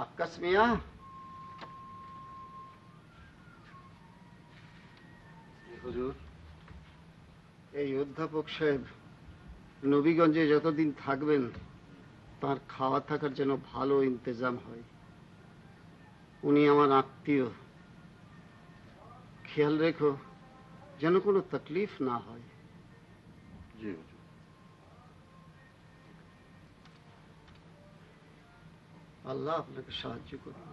আক্কাস মিয়া, হুজুর, এই অধ্যাপক সাহেব নবীগঞ্জে যতদিন থাকবেন তার খাওয়া থাকার যেন ভালো ইন্তজাম হয়। উনি আমার আত্মীয়, খেয়াল রেখো যেন কোনো তকলিফ না হয়। জি হুজুর। আল্লাহ আপনাকে সাহায্য করবে।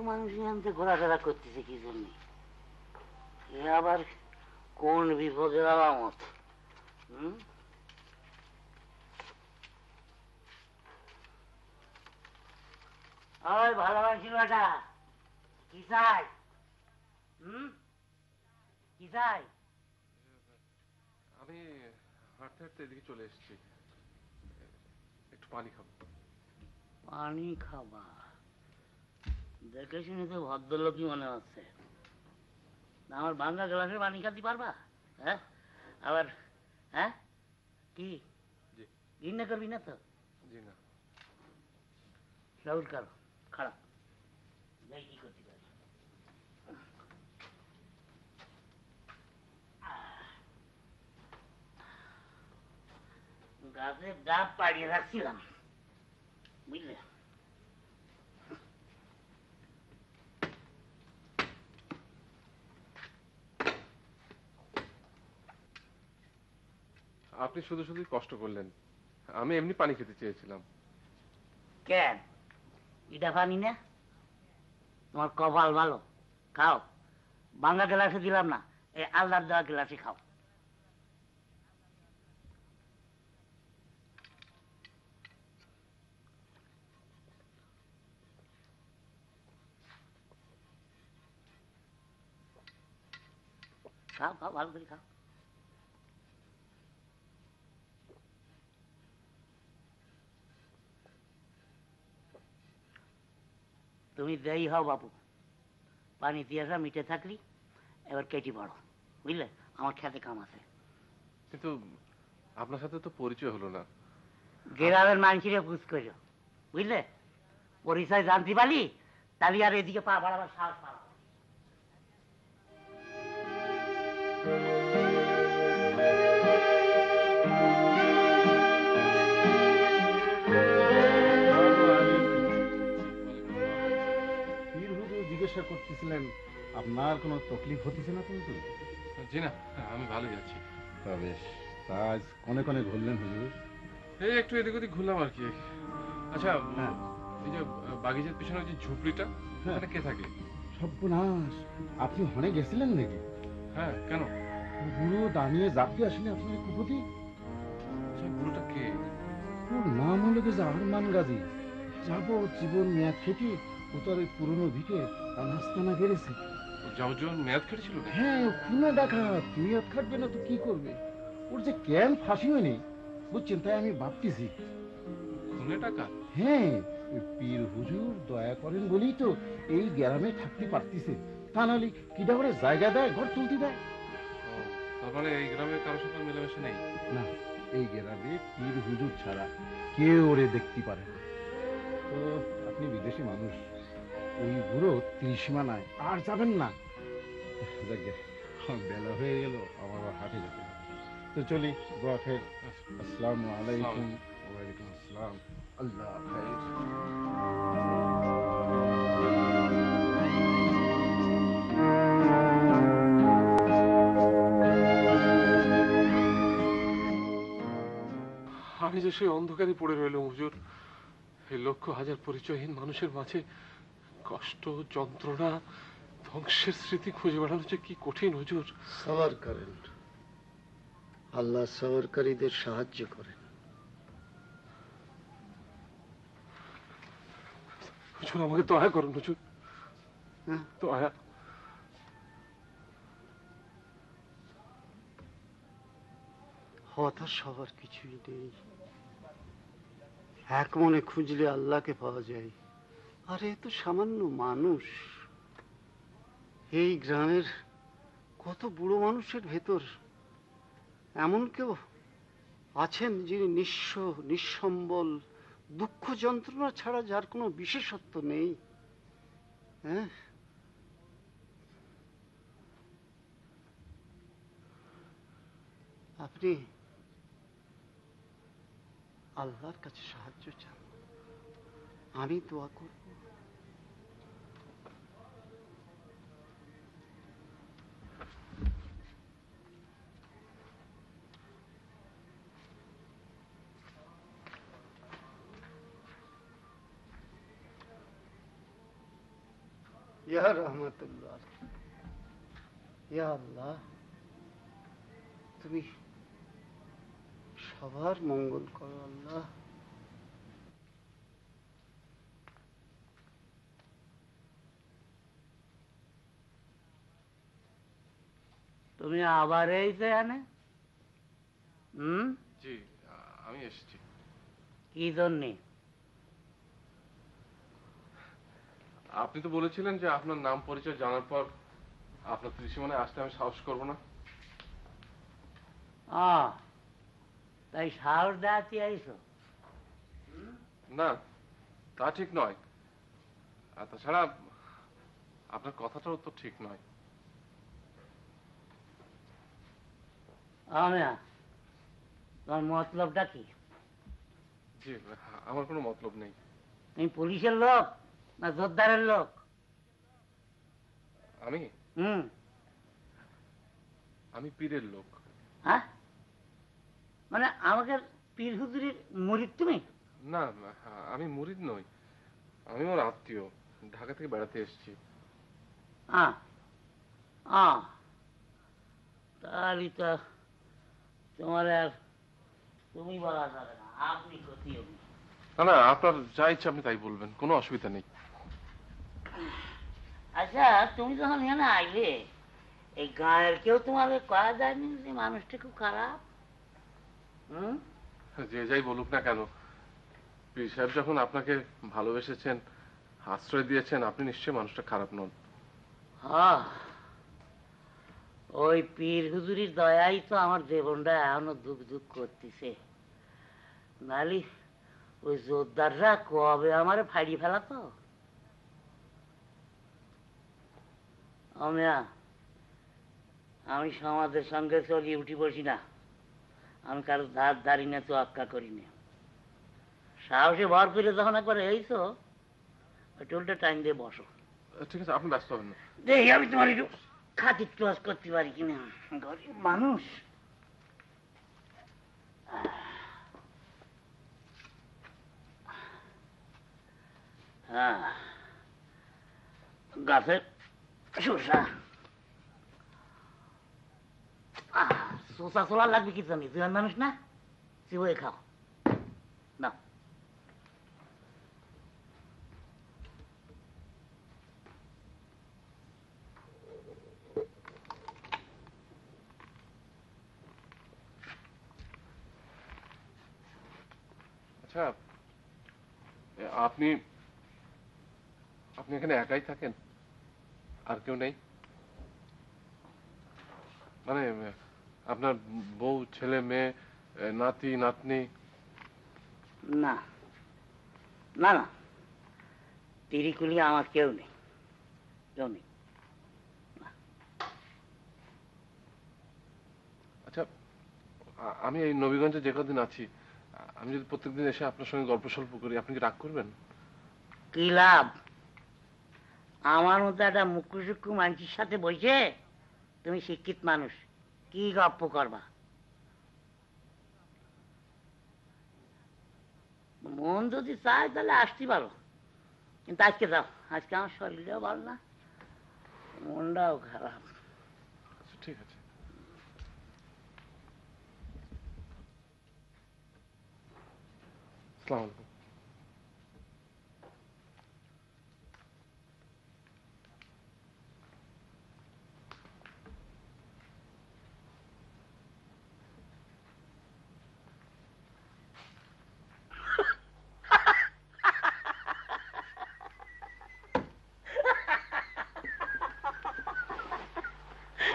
মানুষের আনতে ঘোরাফেরা করতেছে কি জন্য? এ আবার কোন বিপদের আলামত? ওই ভালোবাসি বেটা, কি চাই? কি চাই? আমি হাঁটতে হাঁটতে এদিকে চলে এসেছি, একটু পানি খাবো। পানি খাবা? দেখে শুনে তো ভদ্রলোকই মনে হচ্ছে। আমার ভাঙ্গা গ্লাসে পানি খাতে পারবা? হ্যাঁ আবার হ্যাঁ কি ঘৃণা করবি না তো? জি না। রাউল কারো খারাপ যাই কি করতে পারি। গাছের ডাব পাড়িয়ে রাখছিলাম, বুঝলে? আপনি শুধু শুধুই কষ্ট করলেন, আমি এমনি পানি খেতে চেয়েছিলাম। কেন এটা পানি না? তোমার কপাল ভালো, খাও। ভাঙ্গা গ্লাসে দিলাম না, এই আল্লাহর দেওয়া গ্লাসে খাও। খাও খাও, ভালো করে খাও। তুমি দেই হও বাবু, পানি পিয়াসা মিটে থাকলি এবার কেটে পড়ো, বুঝলে? আমার খেতে কাম আছে। কিন্তু আপনার সাথে তো পরিচয় হলো না। গ্রামের মানুষের বুঝ করো, বুঝলে? পরিচয় জানতে পারলি তাহলে আর এদিকে পা বাড়াবার সাহস পাবো। জিজ্ঞাসা আসছিলেন, আপনার কোনো তকলিফ হতেছে না কিন্তু? জি না, আমি ভালো যাচ্ছি। তা বেশ, তা আজ কনে কনে ঘুরলেন হুজুর? এই একটু এদিক ওদিক ঘুরলাম আর কি। আচ্ছা, এই যে বাগিচার পিছনে যে ঝুপড়িটা, ওখানে কে থাকে? সর্বনাশ, আপনি হনে গেছিলেন নাকি? হ্যাঁ, কেন? বুড়ো দাঁড়িয়ে জাপতে আসেনি আপনার কুপতি? আচ্ছা, বুড়োটা কে? ওর নাম হলো যে আরমান গাজী। জীবন মেয়াদ খেটে ও তার ওই পুরনো ভিটে নাস্তানা বেড়েছে। যাবজ্জীবন মেয়াদ কেটেছিল? হ্যাঁ, খুনে ডাকাত, মেয়াদ খাটবে না তো কি করবে? ওর যে কেন ফাঁসি হয়নি বুঝছেন, তাই আমি ভাবতেছি। খুনে ডাকাত? হ্যাঁ, ওই পীর হুজুর দয়া করেন বলেই তো এই গ্রামে থাকতে পারতিছে, তা নাহলে কিটা করে জায়গা দেয়, ঘর তুলতে দেয়। তার মানে এই গ্রামে কারোর সাথে মেলামেশা নেই? না, এই গ্রামে পীর হুজুর ছাড়া কেউ ওরে দেখতে পারে না। তো আপনি বিদেশি মানুষ, ওই বুড়ো ত্রিসীমানায় আর যাবেন না। যাকে বেলা হয়ে গেল, আমার আবার হাটে যেতে হবে। তো চলি, দোয়া খের। আসসালামু আলাইকুম। ওয়ালাইকুম আসসালাম। আল্লাহ খাইর। আমি যে সেই অন্ধকারে পড়ে রইলাম হুজুর, এই লক্ষ হাজার পরিচয়হীন মানুষের মাঝে কষ্ট, যন্ত্রণা, ধ্বংসের স্মৃতি খুঁজে বেড়ানো যে কি কঠিন হুজুর। সবার করেন, আল্লাহ সবরকারীদের সাহায্য করেন। হুজুর, আমাকে দয়া করুন হুজুর, দয়া। হতাশ হওয়ার কিছুই নেই, এক মনে খুঁজলে আল্লাহকে পাওয়া যায়। আর এ তো সামান্য মানুষ। এই গ্রামের কত বুড়ো মানুষের ভেতর এমন কেউ আছেন যিনি নিঃস্ব, নিঃসম্বল, দুঃখ যন্ত্রণা ছাড়া যার কোনো বিশেষত্ব নেই। হ্যাঁ, আপনি আল্লাহর কাছে সাহায্য চান, আমি দোয়া করব। ইয়া রহমতুল্লাহ, ইয়া আল্লাহ, তুমি সবার মঙ্গল করো আল্লাহ। তুমি আবার এই যে আনে? জি, আমি এসেছি। কি জন্যে? আপনি তো বলেছিলেন যে আপনার নাম পরিচয় জানার পর আপনার ত্রিসীমানায় আসতে আমি সাহস করব না। তাই সাহস দেখাতে আইছো? না, তা ঠিক নয়। আর তাছাড়া আপনার কথাটাও তো ঠিক নয়। তোমার মতলবটা কি? জি, আমার কোনো মতলব নেই। তুমি পুলিশের লোক না জোরদারের লোক? আমি পীরের লোক। হ্যাঁ, মানে আমাকে পীর হুজুরের মুরিদ তুমি? না, আমি মুরিদ নই, আমি ওর আত্মীয়, ঢাকা থেকে বেড়াতে এসেছি। তাহলে তো তোমার আর তুমি বলা যাবে না, আপনি ক্ষতি হবে। না না, আপনার যা ইচ্ছা আপনি তাই বলবেন, কোনো অসুবিধা নেই। আচ্ছা, তুমি যখন এখানে আইলে এই গাঁয়ের কেউ তোমাকে কয়া যায়নি যে মানুষটা খুব খারাপ? যে যাই বলুক না কেন, পীর সাহেব যখন আপনাকে ভালোবেসেছেন, আশ্রয় দিয়েছেন, আপনি নিশ্চয়ই মানুষটা খারাপ নন। ওই পীর হুজুরির দয়াই তো আমার জীবনটা এখনো দুঃখ দুঃখ করতেছে, নালি ওই জোরদাররা কবে আমারে ফাড়ি ফেলাতো। আমি সমাজের সঙ্গে চলি উঠি বসি না, আমি কারো ধার ধারি না, তো আক্কা করি না। সাহসে ভর করে যখন একবার এইছো, ওই টোলটা টাইম দিয়ে বসো। ঠিক আছে, আপনি ব্যস্ত হবেন না। দেখি আমি তোমার একটু খাতির ক্লোজ করতে পারি কিনা, গরিব মানুষ। হ্যাঁ, গাছের শসা শসা ছোলা লাগবে কি জানি, তুই মানুষ না, চিবয়ে খাও না। আচ্ছা, আপনি আপনি এখানে একাই থাকেন, আর কেউ নেই? মানে আপনার বউ, ছেলে মেয়ে, নাতি নাতনি? না না না, তিরিকুলি আমার কেউ নেই, কেউ নেই। আচ্ছা, আমি এই নবীগঞ্জে যে কদিন আছি, আমি যদি প্রত্যেকদিন এসে আপনার সঙ্গে গল্প সল্প করি, আপনি কি রাগ করবেন? কি লাভ? আমার মতো একটা মুখ্য সূক্ষ্ম মানুষের সাথে বসে তুমি শিক্ষিত মানুষ কি গপ্প করবা? মন যদি চায় তাহলে আসতে পারো, কিন্তু আজকে যাও, আজকে আমার শরীরটাও ভালো না, মনটাও খারাপ। ঠিক আছে। আসসালামু আলাইকুম।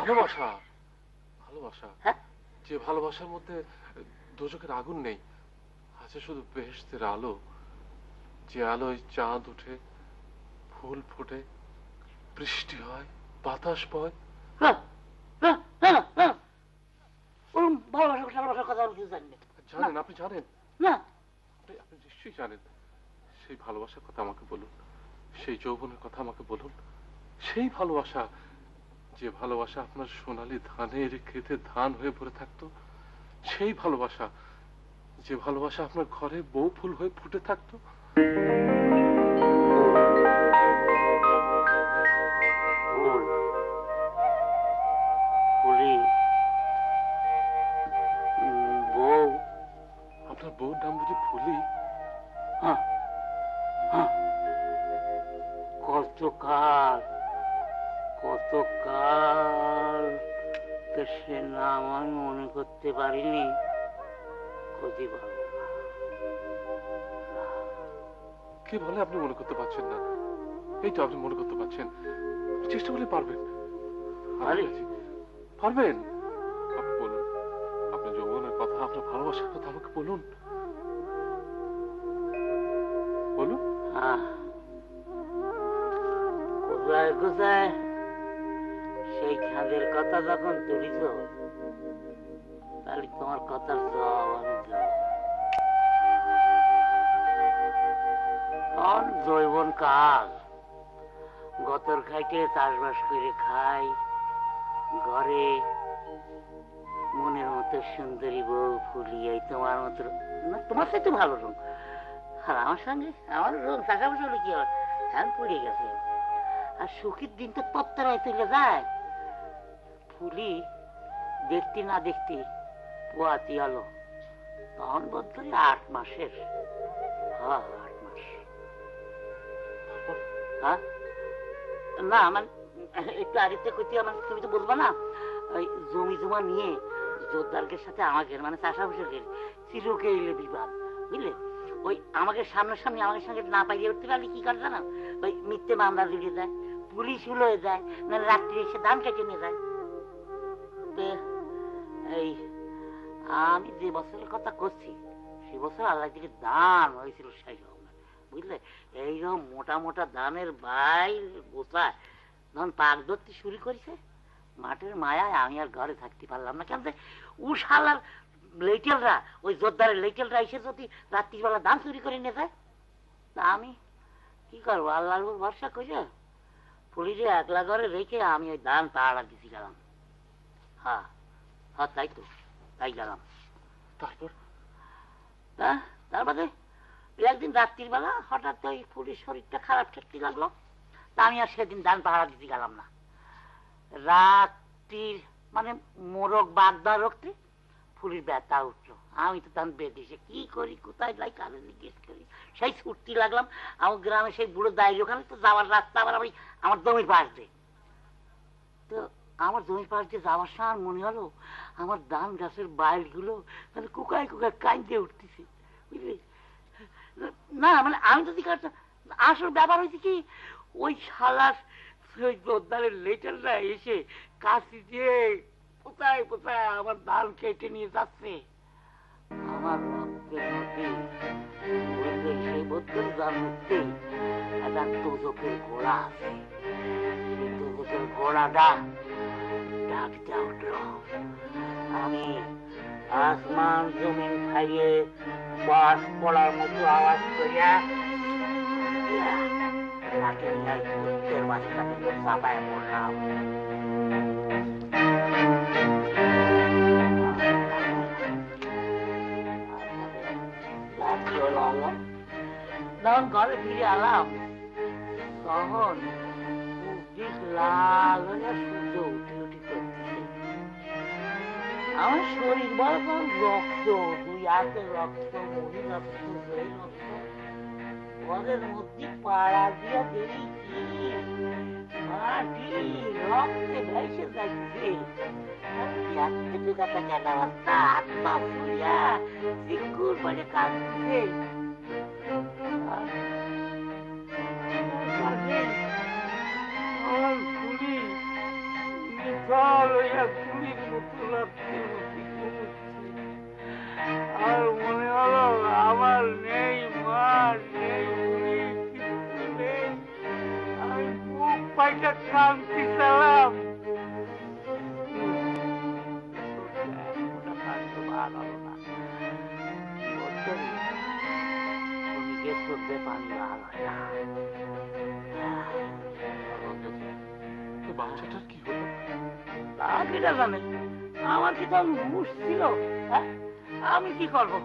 ভালোবাসা, ভালোবাসা, যে ভালোবাসার মধ্যে দোজখের আগুন নেই, আছে শুধু বেহেশতের আলো, যে আলোয় চাঁদ উঠে, ফুল ফোটে, বৃষ্টি হয়, বাতাস বয়। জানেন, আপনি জানেন না? আপনি নিশ্চয়ই জানেন। সেই ভালোবাসার কথা আমাকে বলুন, সেই যৌবনের কথা আমাকে বলুন, সেই ভালোবাসা, যে ভালোবাসা আপনার সোনালী ধানের ক্ষেতে ধান হয়ে ভরে থাকতো, সেই ভালোবাসা, যে ভালোবাসা আপনার ঘরে বউ ফুল হয়ে ফুটে থাকতো। বউ? আপনার বউর নাম বুঝি ফুলি? কতকাল কতকাল সে নাম আমি মনে করতে পারিনি, ক্ষতি পাবো না। কে বলে আপনি মনে করতে পারছেন না? এই তো আপনি মনে করতে পারছেন, চেষ্টা করলে পারবেন। পারবেন। আপনি বলুন, আপনার যৌবনের কথা, আপনার ভালোবাসার কথা আমাকে বলুন, বলুন। কোথায় কোথায় সেই খাদের কথা যখন তুলিছ, তাহলে তোমার কথার জবাব আমি দেব। জৈবন কাজ, গতর খাইতে চাষবাস করে খাই, ঘরে মনের মতো সুন্দরী বউ ফুলিয়ে তোমার মতো না, তোমার সাথে ভালো রঙ, আর আমার সঙ্গে আমার রঙ চাষাবাস হলে কি হয়, হ্যাঁ পড়ে গেছে। আর সুখীর দিন তো তত্তরায় চলে যায়। ফুলি দেখতে না দেখতে পোয়াতি আলো, তখন বোধ করি 8 মাসের। 8 মাস। হ্যাঁ না, মানে একটু আগেতে কইতে, মানে তুমি তো বলবো না, ওই জমি জমা নিয়ে জোরদারদের সাথে আমাকে, মানে চাষাবাসের চিরকে এলে বিবাদ, বুঝলে? ওই আমাকে সামনাসামনি আমাকে সঙ্গে না পাইয়ে উঠতে পারলে কি করে জানো, ওই মিথ্যে মামলা জড়িয়ে যায়, পুলিশ হয়ে যায়, না রাত্রি এসে ধান কেটে নিয়ে যায়। এই আমি যে বছরের কথা করছি, সে বছর আল্লাহ থেকে দান হয়েছিল 6 রকমের, বুঝলে? এইরকম মোটা মোটা দানের বাইল গোছায় যখন পাক ধরতে শুরু করেছে, মাঠের মায়ায় আমি আর ঘরে থাকতে পারলাম না। কেন উশালার লেটেলরা, ওই জোরদারের লেটেলরা এসে যদি রাত্রিবেলা ধান চুরি করে নিয়ে যায়, তা আমি কি করবো? আল্লাহর উপর ভরসা করে পুলিশে একলা ঘরে রেখে আমি ওই ধান পাহাড়া দিতে গেলাম। হ্যাঁ হ্যাঁ, তাই তো, তাই গেলাম। তারপর তারপরে একদিন রাত্রির বেলা হঠাৎ ওই পুলিশ শরীরটা খারাপ ঠেকতে লাগলো, তা আমি আর সেদিন ধান পাহাড়া দিতে গেলাম না। রাত্রির মানে মোরগ বাগদা রক্তে পুলিশ ব্যথা উঠলো। আমি তো তখন বেদিসে কি করি, কোথায় যাই, কানে জিজ্ঞেস করি, সেই ছুটতে লাগলাম। আমার গ্রামে সেই বুড়ো দাঁড়িয়ে, ওখানে তো যাওয়ার রাস্তা আবার আমি আমার জমির পাশ দিয়ে। তো আমার জমির পাশ দিয়ে যাওয়ার সময় মনে হলো আমার ধান গাছের বাইলগুলো মানে কুকায় কুকায় কাঁদতে উঠতেছে, বুঝলি না? মানে আমি যদি আসল ব্যাপার হয়েছে কি, ওই শালার ওই জোরদারের লেটারটা এসে কাশি দিয়ে কোথায় কোথায় আমার ধান কেটে নিয়ে যাচ্ছে। আমার রক্তের মধ্যে সেই বছর জানতে একটা তোজকের ঘোড়া আছে। সেই তোজকের ঘোড়াটা ডাকতে উঠল। আমি আসমান জমিন খাইয়ে বাস পড়ার মতো আওয়াজ করিয়া চাপায় পড়লাম। যখন ঘরে ফিরে আলাম তখন লাল হয়ে সূর্য উঠে উঠে করতেছে। আমার শরীর বড় রক্ত, দুই হাতে রক্ত, মুড়ি রক্ত, দই রক্ত, ঘরের মধ্যে পাড়া দিয়া দেরি কি মাটি রক্তে ভেসে যাচ্ছে। আত্মা ফুলিয়া চিকুর করে কাঁদছে। আর মনে হলো আমার নেই মা, নেই কিছু নেই। আমি বুক পাইটা কাঁদতে চালাম। বাচ্চাটার কি হলো? আমার কি তখন হুঁশ ছিল? আমি কি করবো?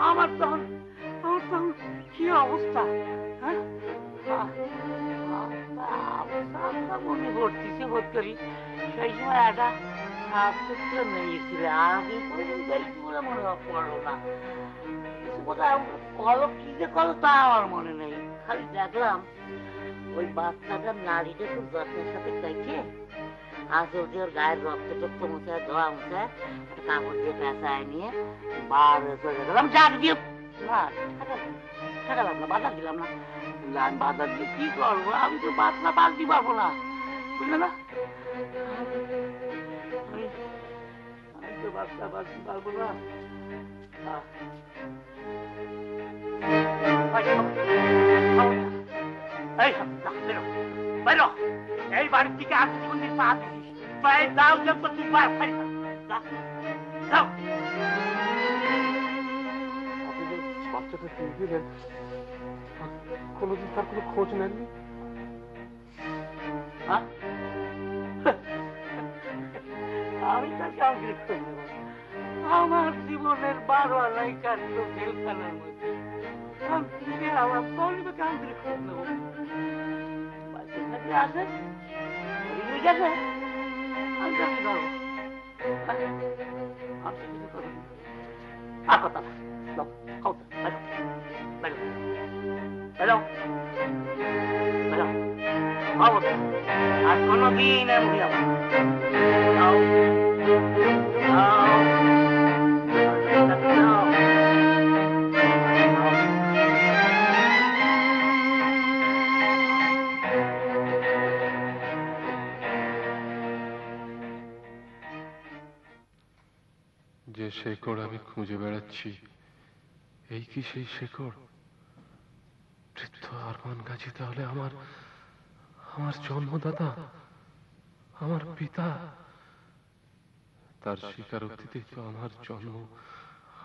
আমার তখন কি অবস্থা? মনে পড়তেছে বোধ করি সেই সময় একটা সাপ সূত্র নিয়েছিল। আমি বলে মনে পড়লো না। কলো কি যে কলো তা আমার মনে নেই। খালি দেখলাম ওই বাচ্চাটার নাড়িটা খুব যত্নের সাথে দেখে আসল দিয়ে ওর গায়ের রক্ত টক্ত মুছে ধোয়া মুছে একটা কাপড় দিয়ে পেঁচায় নিয়ে বার চলে গেলাম। জাগ দিয়ে না ঠেকালাম না, বাজার দিলাম না। আমি বাজার দিয়ে কি করবো? আমি তো বাচ্চা বাঁধতে পারবো না, বুঝলে না? আমি তো বাচ্চা বাঁধতে পারবো না। এই বাড়ির দিকে আর কোনদিন পা দিস যাও, তুই বাচ্চাটা কি দিলেন? কোনোদিন তার কোনো খোঁজ নেননি? আমি তাকে আগ্রহ করব। আমার জীবনের 12 আলাই কাটলো জেলখানার মধ্যে। আমি আমার পরিবারকে আগ্রহ করে নেব। আছে গেছে আমি কি করবো? আর কথা না, আর কোনদিন এমনি আমার যে শেকড় আমি খুঁজে বেড়াচ্ছি, এই কি সেই শেকড়? বৃদ্ধ আরমান গাজী তাহলে আমার জন্মদাতা, আমার পিতা। তার স্বীকারোক্তিতেই তো আমার জন্ম,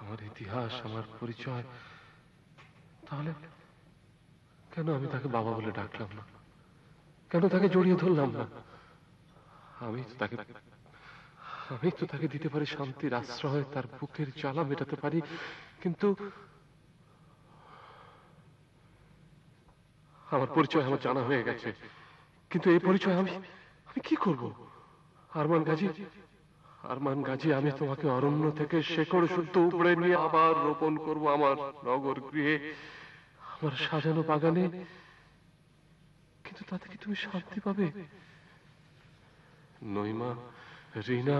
আমার ইতিহাস, আমার পরিচয়। তাহলে কেন আমি তাকে বাবা বলে ডাকলাম না? কেন তাকে জড়িয়ে ধরলাম না? আমি তো তাকে দিতে পারি শান্তির আশ্রয়, তার বুকের জ্বালা মেটাতে পারি, কিন্তু আমার পরিচয় আমার জানা হয়ে গেছে। কিন্তু এই পরিচয় আমি কি করব? আরমান গাজী, আমি তোমাকে অরণ্য থেকে শেকড় শুদ্ধ উপড়ে নিয়ে আবার রোপণ করব আমার নগর গৃহে, আমার সাজানো বাগানে। কিন্তু তাতে কি তুমি শান্তি পাবে? নইমা, রিনা,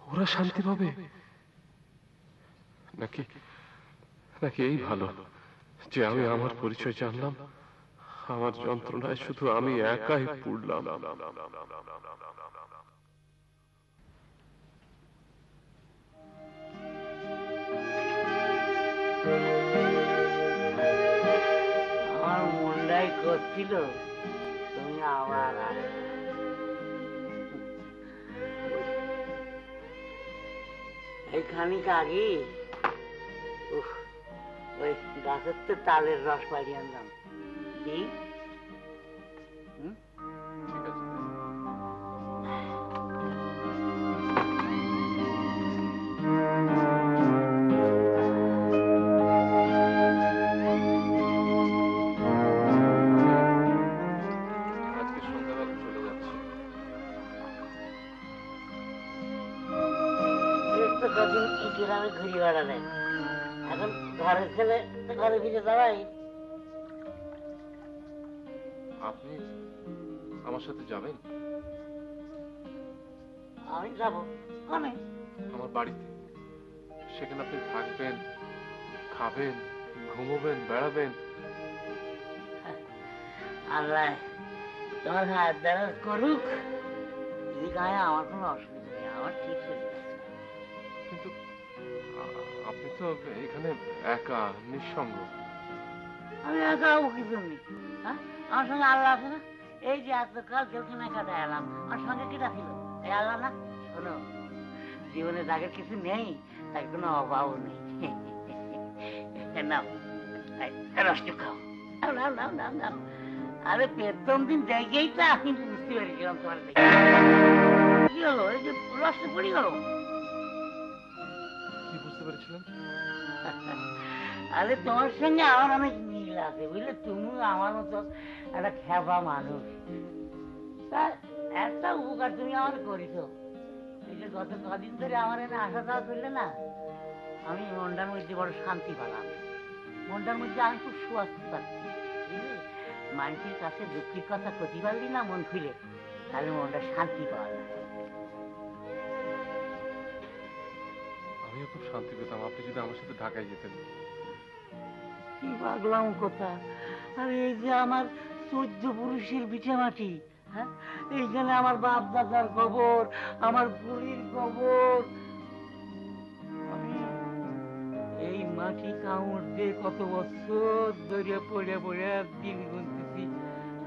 ওরা শান্তি পাবে নাকি এই ভালো যে আমি আমার পরিচয় জানলাম, আমার যন্ত্রণায় শুধু আমি একাই পুড়লাম। আমার মনটাই করছিল তুমি আবার এই খানিক আগে ওই গাছের তো তালের রস পাইয়ে আনলাম, দিই? গ্রামে ঘুরি বেড়ালেন, এখন ঘরের ছেলে ঘরে ফিরে দাঁড়াই। আপনি আমার সাথে যাবেন? আমি যাব মানে আমার বাড়িতে। সেখানে আপনি থাকবেন, খাবেন, ঘুমোবেন, বেড়াবেন। আল্লাহ তোমার হাত দ্বারা করুক, যদি গায়ে আমার কোনো অসুবিধা নেই, আমার ঠিক হয়ে যাচ্ছে। কিন্তু আপনি তো এখানে একা, নিঃসঙ্গ। আমি একা কিছু নেই, হ্যাঁ? আমার সঙ্গে আল্লাহ আছে না? এই যে এতকাল জেলখানা কাটায় এলাম, আমার সঙ্গে কেটা ছিল? এই আল্লাহ না? শোনো, জীবনে যাকে কিছু নেই তাকে কোনো অভাবও নেই। নাও রসটু খাও, নাও নাও নাও নাও। আরে প্রথম দিন দেখেই তো আমি বুঝতে পেরেছিলাম তোমার দেখে। কি হলো? এই যে রসটা পড়ে গেল। কি বুঝতে পেরেছিলেন? আরে তোমার সঙ্গে আমার অনেক মিল আছে, বুঝলে? তুমি আমার মতো একটা খেপা মানুষ, তা একটা উপকার তুমি আমার করিস। এই যে গত কদিন ধরে আমার এনে আসা যাওয়া করলে না, আমি মনটার মধ্যে বড় শান্তি পেলাম। মনটার মধ্যে আমি খুব সুয়াস্তি পাচ্ছি, বুঝলি? মানুষের কাছে দুঃখের কথা ক্ষতি পারলি না মন খুলে, তাহলে মনটা শান্তি পাওয়া যায়। আমিও খুব শান্তি পেতাম আপনি যদি আমার সাথে ঢাকায় যেতেন। কি পাগলাম কথা! আরে এই যে আমার 14 পুরুষের ভিটে মাটি, হ্যাঁ? এইখানে আমার বাপ দাদার কবর, আমার বুড়ির কবর। আমি এই মাটি কামড় দিয়ে কত বছর ধরে পড়ে পড়ে দিন গুনতেছি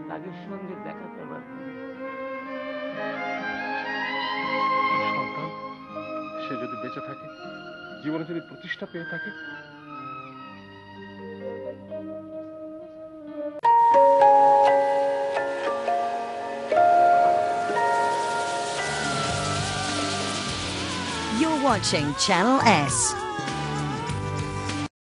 তাদের সঙ্গে দেখা করবার। সন্তান সে যদি বেঁচে থাকে, জীবনে যদি প্রতিষ্ঠা পেয়ে থাকে, You're watching Channel S.